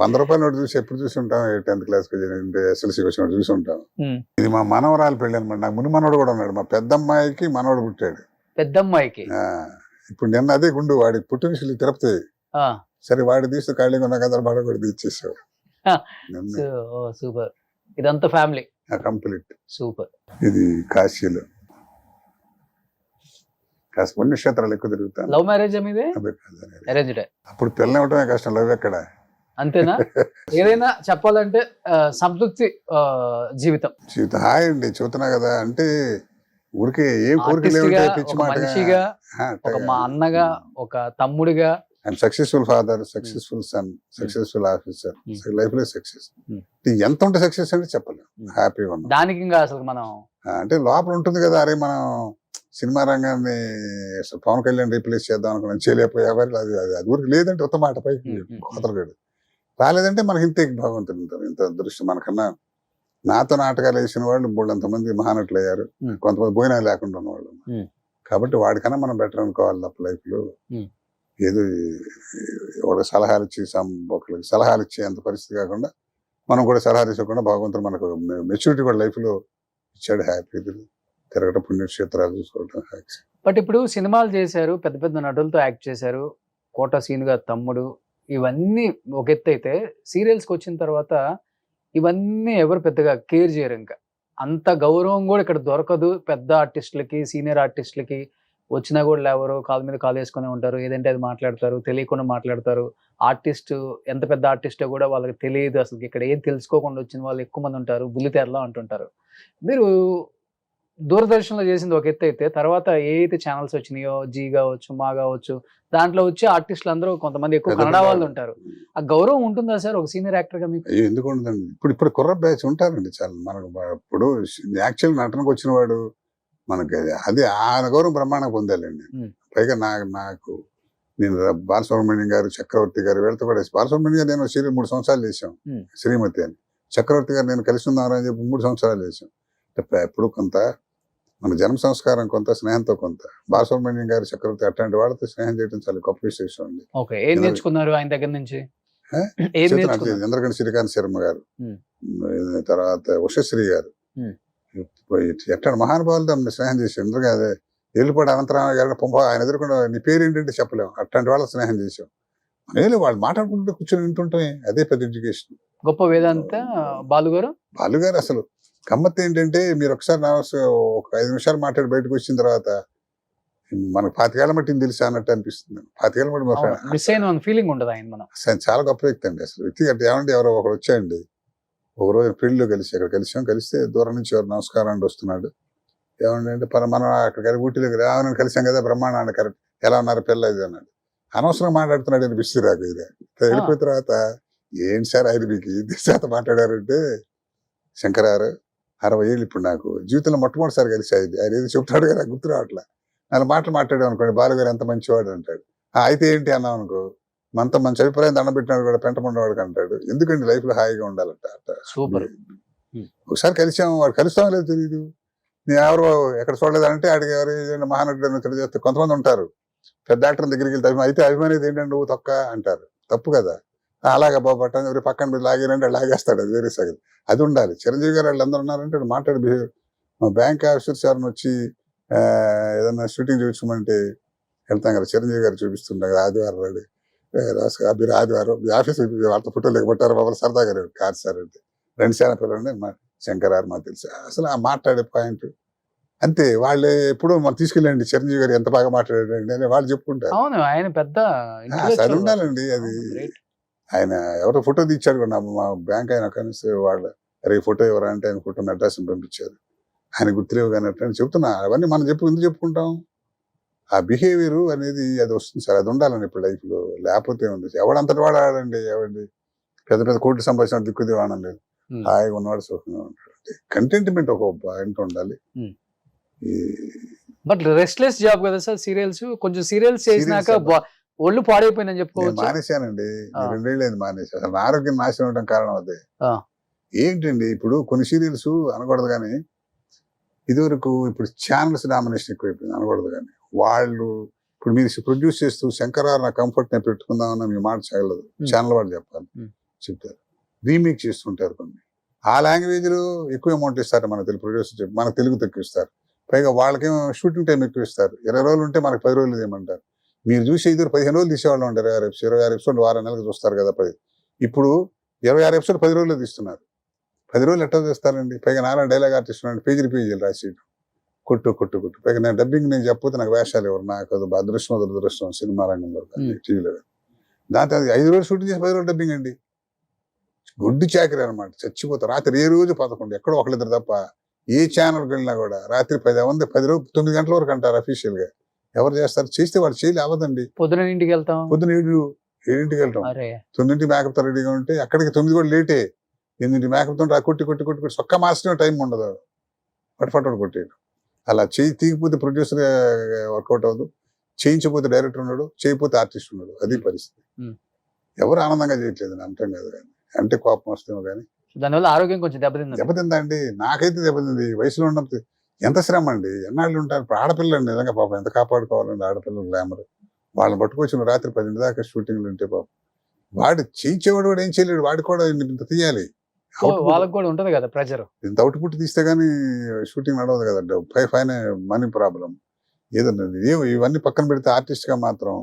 100 రూపాయల నోటు చూసి ఎప్పుడు చూసి ఉంటాం, 10th క్లాస్కి SLC వచ్చినప్పుడు చూసి ఉంటాం. ఇది మా మనవరాలు పెళ్ళి అనమాట. నాకు ముని మనవడు కూడా ఉన్నాడు. మా పెద్దమ్మాయికి మనవడు పుట్టాడు. పెద్దమ్మాయికి ఇప్పుడు నిన్న అదే గుండు వాడికి పుట్టినరోజు తిరుపతి. సరే వాడి తీసి ఖాళీగా ఉన్న కదా బాగా కూడా తీసేసావు. సూపర్. ఇదంతా ఫ్యామిలీ కంప్లీట్. సూపర్. ఇది కాశీలో కాస్త పుణ్యక్షేత్రాలు ఎక్కువ తిరుగుతాను. లవ్ మ్యారేజ్ మీదే? అరేంజ్డ్. అప్పుడు పిల్లలు ఇవ్వటమే కష్టం, లవ్ ఎక్కడ? అంతేనా? ఏదైనా చెప్పాలంటే సంతృప్తి జీవితం. జీవితం హాయ్ అండి, చూస్తున్నా కదా. అంటే ఊరికే ఏం కోరిక లేవుంటే పిచ్చి మాట. మనిషిగా, ఒక మా అన్నగా, ఒక తమ్ముడిగా, and successful father, successful son, successful officer, life లో సక్సెస్. ఎంత ఉంటే సక్సెస్ అంటే చెప్పలేము. హ్యాపీగా ఉన్నాం దానికి. ఇంకా అసలు మనం అంటే లోపల ఉంటుంది కదా, అరే మనం సినిమా రంగాన్ని పవన్ కళ్యాణ్ రీప్లేస్ చేద్దాం అనుకున్నాం, చేయలేకపోయేవారు. అది ఊరికి లేదంటే ఉత్తమ మాట పైకి కోతలగాడు రాలేదంటే మనకి ఇంత భగవంతుడు ఉంటారు. ఇంత అదృష్టం మనకన్నా. నాతో నాటకాలు వేసిన వాళ్ళు బోళ్ళంతమంది మహానటులు అయ్యారు, కొంతమంది భోజనాలు లేకుండా ఉన్నవాళ్ళు. కాబట్టి వాడికన్నా మనం బెటర్ అనుకోవాలి తప్ప లైఫ్ లో. ఏదో ఒక సలహాలు ఇచ్చి ఒకరికి సలహాలు ఇచ్చే అంత పరిస్థితి కాకుండా మనం కూడా సలహాలు ఇవ్వకుండా భగవంతుడు మనకు మెచ్యూరిటీ కూడా లైఫ్ లో ఇచ్చాడు. హ్యాపీ తిరగటం, పుణ్యక్షేత్రాలు చూసుకోవటం. బట్ ఇప్పుడు సినిమాలు చేశారు, పెద్ద పెద్ద నటులతో యాక్ట్ చేశారు, కోట సీను గారి తమ్ముడు, ఇవన్నీ ఒక ఎత్తు అయితే సీరియల్స్కి వచ్చిన తర్వాత ఇవన్నీ ఎవరు పెద్దగా కేర్ చేయరు. ఇంకా అంత గౌరవం కూడా ఇక్కడ దొరకదు. పెద్ద ఆర్టిస్టులకి, సీనియర్ ఆర్టిస్టులకి వచ్చినా కూడా లేవరు, కాలు మీద కాలు వేసుకునే ఉంటారు, ఏదంటే అది మాట్లాడతారు, తెలియకుండా మాట్లాడతారు. ఆర్టిస్ట్ ఎంత పెద్ద ఆర్టిస్టో కూడా వాళ్ళకి తెలియదు. అసలు ఇక్కడ ఏం తెలుసుకోకుండా వచ్చిన వాళ్ళు ఎక్కువ మంది ఉంటారు, బుల్లితెరలో అంటుంటారు. మీరు దూరదర్శన్లో చేసింది ఒక ఎత్తు అయితే, తర్వాత ఏ అయితే ఛానల్స్ వచ్చినాయో, జీ కావచ్చు, మా కావచ్చు, దాంట్లో వచ్చే ఆర్టిస్టులు అందరూ కొంతమంది ఎక్కువ కన్నడ వాళ్ళు ఉంటారు. ఆ గౌరవం ఉంటుందా సార్ ఒక సీనియర్ యాక్టర్ గా మీకు? ఎందుకు ఉంటుందండి? ఇప్పుడు కుర్ర బ్యాచ్ ఉంటారండి చాలా. మనకు ఇప్పుడు యాక్చువల్ నటనకు వచ్చిన వాడు మనకి అది ఆయన గౌరవం బ్రహ్మాండంగా పొందాలండి. పైగా నాకు నేను బాలసుబ్రహ్మణ్యం గారు, చక్రవర్తి గారు వీళ్ళతో కూడా, బాలసుబ్రహ్మణ్యం గారు నేను సీరియల్ 3 సంవత్సరాలు చేసాం, శ్రీమతి అని. చక్రవర్తి గారు నేను కలిసి ఉందామని చెప్పి 3 సంవత్సరాలు చేసాం. ఎప్పుడు కొంత మన జన్మ సంస్కారం, కొంత స్నేహంతో కొంత. బాలసుబ్రహ్మణ్యం గారు, చక్రవర్తి అట్లాంటి వాళ్ళతో స్నేహం చేయడం చాలా గొప్ప విశేషం అండి. ఏం నేర్చుకున్నారు ఆయన దగ్గర నుంచి? చంద్రగండి శ్రీకాంత్ శర్మ గారు, తర్వాత ఉషశ్రీ గారు, ఎట్లా మహానుభావులతో స్నేహం చేశాం. ఎందుకంటే అదే ఏళ్ళపాడు అనంతరామ గారిని ఆయన ఎదుర్కొంటే నీ పేరు ఏంటంటే చెప్పలేము, అట్లాంటి వాళ్ళ స్నేహం చేసాం. వాళ్ళు మాట్లాడుకుంటే కూర్చొని వింటుంటామే, అదే పెద్ద ఎడ్యుకేషన్. గొప్ప వేదాంత బాలుగారు అసలు గమ్మత్ ఏంటంటే, మీరు ఒకసారి ఒక 5 నిమిషాలు మాట్లాడి బయటకు వచ్చిన తర్వాత మనకు 25 ఏళ్ల మట్టిని తెలుసా అన్నట్టు అనిపిస్తుంది. 25 ఏళ్ల మట్టి మిస్ అయిన ఫీలింగ్ ఉండదు ఆయన. మనం చాలా గొప్ప వ్యక్తి అండి అసలు. వ్యక్తిగత ఏమంటే ఎవరో ఒకరు వచ్చాయండి, ఒక రోజు పెళ్లిలో కలిస్తే దూరం నుంచి ఎవరు నమస్కారం అండి వస్తున్నాడు, ఏమండి అంటే మనం అక్కడ ఊటీలో నేను కలిసాం కదా, బ్రహ్మాండ కరెక్ట్, ఎలా ఉన్నారు పిల్ల ఇది అన్నాడు. అనవసరంగా మాట్లాడుతున్నాడు అనిపిస్తుంది నాకు. ఇది వెళ్ళిపోయిన తర్వాత ఏంటి సార్ ఆయన మీకు ఇది శాత మాట్లాడారంటే, శంకరారు 60 ఏళ్ళు ఇప్పుడు నాకు జీవితంలో మొట్టమొదటిసారి కలిసి ఆయన ఏదో చెప్తాడు కదా గుర్తు రావట్లా. 4 మాటలు మాట్లాడాం అనుకోండి, బాలుగారు ఎంత మంచివాడు అంటాడు. అయితే ఏంటి అన్నాం అనుకో, మనతో మంచి అభిప్రాయం దండం పెట్టినాడు కూడా పెంటమండవాడికి అంటాడు. ఎందుకండి లైఫ్ లో హాయిగా ఉండాలంట. సూపర్. ఒకసారి కలిసాము, వాడు కలుస్తామో లేదో తెలియదు, నేను ఎవరు ఎక్కడ చూడలేదంటే అడిగి ఎవరు మహానటుడు చేస్తే కొంతమంది ఉంటారు, పెద్ద యాక్టర్ దగ్గరికి వెళ్తే అయితే అభిమానేది ఏంటంటే నువ్వు తొక్క అంటారు. తప్పు కదా. అలాగే బాబట్ట ఎవరి పక్కన లాగేనంటే లాగేస్తాడు, అది వేరే సగం. అది ఉండాలి. చిరంజీవి గారు వాళ్ళు అందరూ ఉన్నారంటే మాట్లాడి బిహేవ్. మా బ్యాంక్ ఆఫీసర్స్ ఎవరిని వచ్చి ఏదన్నా షూటింగ్ చూపించమంటే వెళ్తాం కదా, చిరంజీవి గారు చూపిస్తుంటాం కదా, ఆదివారం రెడీ మీరు ఆదివారం మీ ఆఫీస్ వాళ్ళతో ఫోటోలు లేకపోతారు మమ్మల్ని సరదా గారు కాదు సార్ అంటే 2 శాల పిల్లలు మా శంకరారు మాకు తెలుసు. అసలు ఆ మాట్లాడే పాయింట్ అంతే. వాళ్ళు ఎప్పుడు మనం తీసుకెళ్ళండి చిరంజీవి గారు ఎంత బాగా మాట్లాడారండి అని వాళ్ళు చెప్పుకుంటారు. ఆయన పెద్ద అది ఉండాలండి. అది ఆయన ఎవరో ఫోటో తీర్చాడు కూడా మా బ్యాంక్ ఆయన కలిసి వాళ్ళ అరే ఈ ఫోటో ఎవరా అంటే ఆయన ఫోటో మెడ్రాస్ పంపించారు, ఆయన గుర్తులేవు కానీ అట్లా చెప్తున్నా. అవన్నీ మనం ఎందుకు చెప్పుకుంటాం? ఆ బిహేవియర్ అనేది అది వస్తుంది సార్, అది ఉండాలని ఇప్పుడు లైఫ్ లో. లేకపోతే ఉంది ఎవడంతటి వాడు ఆడండి, ఎవడి పెద్ద పెద్ద కోట్లు సంపాదించిన దిక్కు దివాణం లేదు, హాయిగా ఉన్నవాడు సుఖంగా ఉంటాడు. కంటెంట్మెంట్ ఒక పాయింట్ ఉండాలి. బట్ రెస్ట్లెస్ జాబ్ కదా సార్ సీరియల్స్. కొంచెం సీరియల్స్ చేసినాక ఒళ్ళు పాడైపోయిందని చెప్పుకోవచ్చు. మానేశానండి, 2 ఏళ్ళు అయింది మానేసి. అసలు నా ఆరోగ్యం నాశనం అవడం కారణం అదే. ఏంటండి ఇప్పుడు కొన్ని సీరియల్స్ అనకూడదు కానీ ఇదివరకు, ఇప్పుడు ఛానల్స్ డామినేషన్ ఎక్కువైపోయింది అనకూడదు కానీ. వాళ్ళు ఇప్పుడు మీరు ప్రొడ్యూస్ చేస్తూ శంకరారు నా కంఫర్ట్ నేను పెట్టుకుందామన్నా మీ మాట చేయలేదు, ఛానల్ వాళ్ళు చెప్పాలి చెప్తారు. రీమేక్ చేస్తుంటారు కొన్ని, ఆ లాంగ్వేజ్ లో ఎక్కువ అమౌంట్ ఇస్తారు మన తెలుగు ప్రొడ్యూసర్, మన తెలుగు తక్కువ ఇస్తారు. పైగా వాళ్ళకేమో షూటింగ్ టైం ఎక్కువ ఇస్తారు. 20 రోజులు ఉంటే మనకు 10 రోజులు ఏమంటారు. మీరు చూసి ఇద్దరు 15 రోజులు తీసేవాళ్ళు ఉంటారు, 26 ఎపిసోడ్ వారం నెలలకు చూస్తారు కదా 10. ఇప్పుడు 26 ఎపిసోడ్ 10 రోజులు తీస్తున్నారు. 10 రోజులు ఎట్లా చేస్తారండి? పైగా నాన్న డైలాగ్ ఆర్టిస్ట్ పేజీలు రాసి కొట్టు. పైగా నేను డబ్బింగ్ నేను చెప్పకపోతే నాకు వేషాలు ఎవరు, నాకు అది దురదృష్టం సినిమా రంగంలో టీవీలో. దాంతో 5 రోజులు షూటింగ్ చేసి 10 రోజులు డబ్బింగ్ అండి. గుడ్డు చాకరీ అనమాట. చచ్చిపోతారు. రాత్రి ఏ రోజు 11 ఎక్కడో ఒకళ్ళిద్దరు తప్ప ఏ ఛానల్కి వెళ్ళినా కూడా రాత్రి 10 రోజు 9 గంటల వరకు అంటారు అఫీషియల్ గా. ఎవరు చేస్తారు? చేస్తే వాళ్ళు చేయలే అవ్వదండి. పొద్దున ఇంటికి వెళ్తాం, పొద్దున 7ంటికి వెళ్తాం, 9ంటికి మేకప్తో రెడీగా ఉంటే అక్కడికి 9 కూడా లేటే. 8ంటికి మేకప్తో కొట్టి సొక్క మాసమే టైం ఉండదు, ఫటాఫట్ కొట్టేయడం. అలా తీగిపోతే ప్రొడ్యూసర్ వర్కౌట్ అవ్వదు, చేయించకపోతే డైరెక్టర్ ఉన్నాడు, చేయకపోతే ఆర్టిస్ట్ ఉన్నాడు. అది పరిస్థితి. ఎవరు ఆనందంగా చేయట్లేదు అంటాం కదా, కానీ అంటే కోపం వస్తేమో కానీ. దానివల్ల ఆరోగ్యం కొంచెం దెబ్బతిందండి. నాకైతే దెబ్బతింది. వయసులో ఉన్నప్పుడు ఎంత శ్రమ అండి, ఎన్నాళ్ళు ఉంటారు. ఇప్పుడు ఆడపిల్లలు నిజంగా పాపం ఎంత కాపాడుకోవాలండి ఆడపిల్లలు గ్లామర్. వాళ్ళని పట్టుకొచ్చిన రాత్రి 10 దాకా షూటింగ్లు ఉంటే పాపం వాడు చేయించేవాడు కూడా ఏం చేయలేడు, వాడు కూడా ఇంత తీయాలి. వాళ్ళకి కూడా ఉంటది కదా ప్రెజర్. ఇంత అవుట్పుట్ తీస్తే గానీ షూటింగ్ నడవదు కదండి. ఫైన్ మనీ ప్రాబ్లం ఏదన్నా. ఇవన్నీ పక్కన పెడితే ఆర్టిస్ట్ గా మాత్రం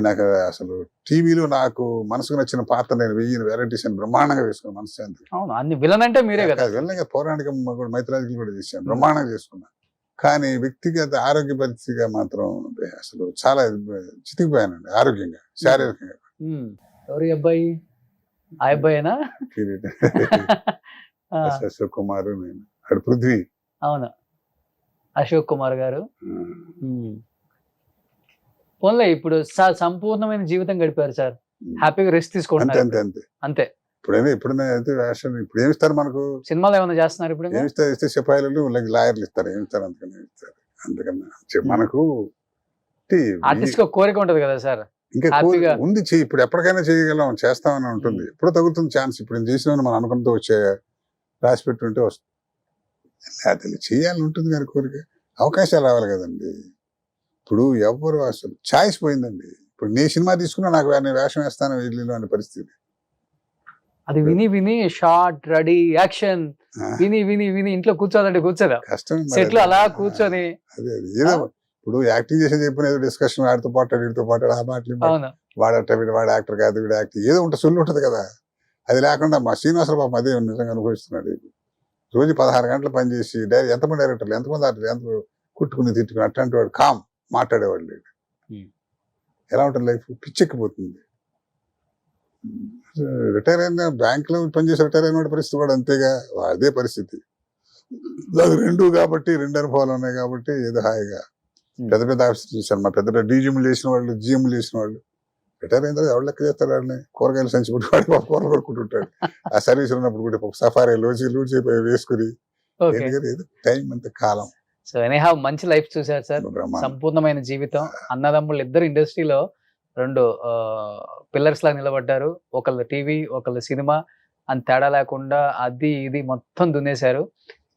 నాకు అసలు టీవీలో నాకు మనసుకు నచ్చిన పాత్ర నేను 1000 వెరైటీస్ అని బ్రహ్మాండంగా వేసుకున్నాను. మనశ్శాంతి. అన్ని విలన్ అంటే మీరే కదా. విలన్ పౌరాణిక మైథలాజికల్ కూడా చేశాను, బ్రహ్మాండంగా చేసుకున్నాను. కానీ వ్యక్తిగత ఆరోగ్య పరిస్థితిగా మాత్రం అసలు చాలా చితికిపోయానండి ఆరోగ్యంగా, శారీరకంగా. ఎవరి అబ్బాయి? ఆ అబ్బాయినా? అశోక్ కుమార్, నేను అక్కడ పృథ్వీ. అవును, అశోక్ కుమార్ గారు. పోన్లే, ఇప్పుడు సంపూర్ణమైన జీవితం గడిపారు సార్, హ్యాపీగా రెస్ట్ తీసుకోండి. అంతే. ఎప్పుడైనా అయితే వేషన్ ఇప్పుడు ఏమిస్తారు మనకు? సినిమాలు ఏమైనా చేస్తున్నారు ఇప్పుడు? ఏమిస్తారు? ఇస్తే సిపాయిలు లాయర్లు ఇస్తారు, ఏమిస్తారు? అందుకన్నా మనకు ఆర్టిస్ట్ కోరిక ఉంటది కదా సార్, ఇంకా ఉంది. ఇప్పుడు ఎప్పటికైనా చేయగలం, చేస్తామని ఉంటుంది. ఎప్పుడు తగులుతుంది ఛాన్స్. ఇప్పుడు నేను చేసిన మనం అనుకుంటూ వచ్చే రాసి పెట్టుంటే వస్తుంది. చేయాలని ఉంటుంది కానీ కోరిక, అవకాశాలు రావాలి కదండి. ఇప్పుడు ఎవరు అసలు ఛాయిస్ పోయిందండి. ఇప్పుడు నీ సినిమా తీసుకున్నా నాకు నేను వేషం వేస్తాను ఇల్లు అనే పరిస్థితి. అది విని షార్ట్ రెడీ యాక్షన్ విని ఇంట్లో కూర్చోదంటే కూర్చోదా, కష్టం. సెట్లు అలా కూర్చొని అదే ఏదో ఇప్పుడు యాక్టింగ్ చేసేది చెప్పిన ఏదో డిస్కషన్, వాడితో పాటాడు వీడితో పాటాడు, ఆ మాటలు వాడట వాడు యాక్టర్ కాదు వీడు యాక్టింగ్ ఏదో ఉంటుంది, సొల్లు ఉంటుంది కదా. అది లేకుండా మా శ్రీనివాసరావు పాపం అదే నిజంగా అనుభవిస్తున్నాడు. రోజు 16 గంటలు పనిచేసి ఎంతమంది డైరెక్టర్లు, ఎంతమంది ఆర్టిస్టులు, ఎంత కుట్టుకుని తిట్టుకుని అట్లాంటి వాడు కామ్ మాట్లాడేవాడు లేడు. ఎలా ఉంటుంది లైఫ్? పిచ్చెక్కిపోతుంది. రిటైర్ అయిన బ్యాంకులో పనిచేసి రిటైర్ అయిన పరిస్థితి కూడా అంతేగా, అదే పరిస్థితి. అది 2 కాబట్టి 2 అనుభవాలు ఉన్నాయి కాబట్టి ఏదో హాయిగా పెద్ద పెద్ద ఆఫీసులు చూశాను. మా పెద్ద డీజీఎంలు చేసిన వాళ్ళు, జిఎంలు చేసిన వాళ్ళు రిటైర్ అయిన తర్వాత ఎవరు లెక్క చేస్తారు? వాళ్ళని కూరగాయలు సంచి పుట్టి వాడి కూరలు కొట్టుకుంటుంటాడు. ఆ సర్వీస్ ఉన్నప్పుడు కూడా సఫారీ లూచి వేసుకుని ఏదో టైం అంత కాలం. సో ఎనీహౌ మంచి లైఫ్ చూసారు సార్, సంపూర్ణమైన జీవితం. అన్నదమ్ముళ్ళు ఇద్దరు ఇండస్ట్రీలో 2 పిల్లర్స్ లాగా నిలబడ్డారు. ఒకళ్ళు టీవీ, ఒకళ్ళు సినిమా అని తేడా లేకుండా అది ఇది మొత్తం దున్నేశారు.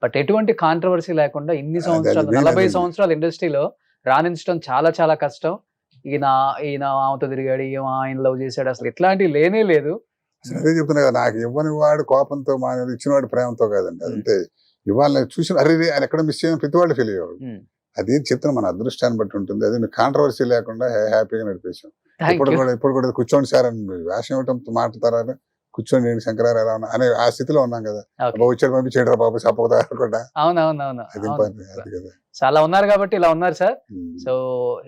బట్ ఎటువంటి కాంట్రవర్సీ లేకుండా ఇన్ని సంవత్సరాలు, 40 సంవత్సరాలు ఇండస్ట్రీలో రాణించడం చాలా చాలా కష్టం. ఈయన ఆమెతో తిరిగాడు, ఆయన లవ్ చేశాడు, అసలు ఇట్లాంటివి లేనే లేదు. అదే చెప్తున్నా కదా, నాకు ఇవ్వని వాడు కోపంతో, మా ఇచ్చిన వాడు ప్రేమతో కాదండి. అదంతే. ఇవాళ చూసిన అరే ఆయన ఎక్కడ మిస్ చేయని ప్రతి వాళ్ళు ఫీల్ అయ్యేవాడు. అది చెప్తున్నా మన అదృష్టాన్ని బట్టి ఉంటుంది. అది మీకు కాంట్రవర్సీ లేకుండా హ్యాపీగా నడిపేసాం. ఇప్పుడు కూడా కూర్చోండి సార్ అని వేషం ఇవ్వటం మాట్లాడతారా, కూర్చోండి ఏంటి శంకరారు ఎలా ఉన్నా అనే ఆ స్థితిలో ఉన్నాం కదా. వచ్చాడు పంపించేయడం బాబు చెప్పకుండా. అవునవునవును, అది కదా. చాలా ఉన్నారు కాబట్టి ఇలా ఉన్నారు సార్. సో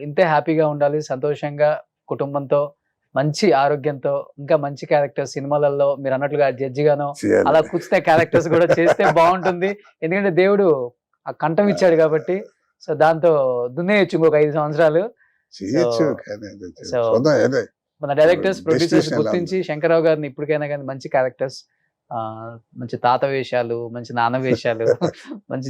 ఇంతే హ్యాపీగా ఉండాలి, సంతోషంగా కుటుంబంతో మంచి ఆరోగ్యంతో ఇంకా మంచి క్యారెక్టర్స్ సినిమాలలో మీరు అన్నట్లుగా జడ్జి గానో చేయాలి. అలా కూర్చునే క్యారెక్టర్స్ కూడా చేస్తే బాగుంటుంది. ఎందుకంటే దేవుడు ఆ కంఠం ఇచ్చాడు కాబట్టి, సో దాంతో దున్నేయచ్చు ఇంకొక 5 సంవత్సరాలు. చేయొచ్చు కానీ అది so- చూద్దాం ఏదో మన డైరెక్టర్స్ ప్రొడ్యూసర్స్ Destination ఎలా గుర్తించి శంకర్రావు గారిని ఇప్పటికైనా కానీ మంచి క్యారెక్టర్స్, మంచి తాత వేషాలు, మంచి నాన్న వేషాలు, మంచి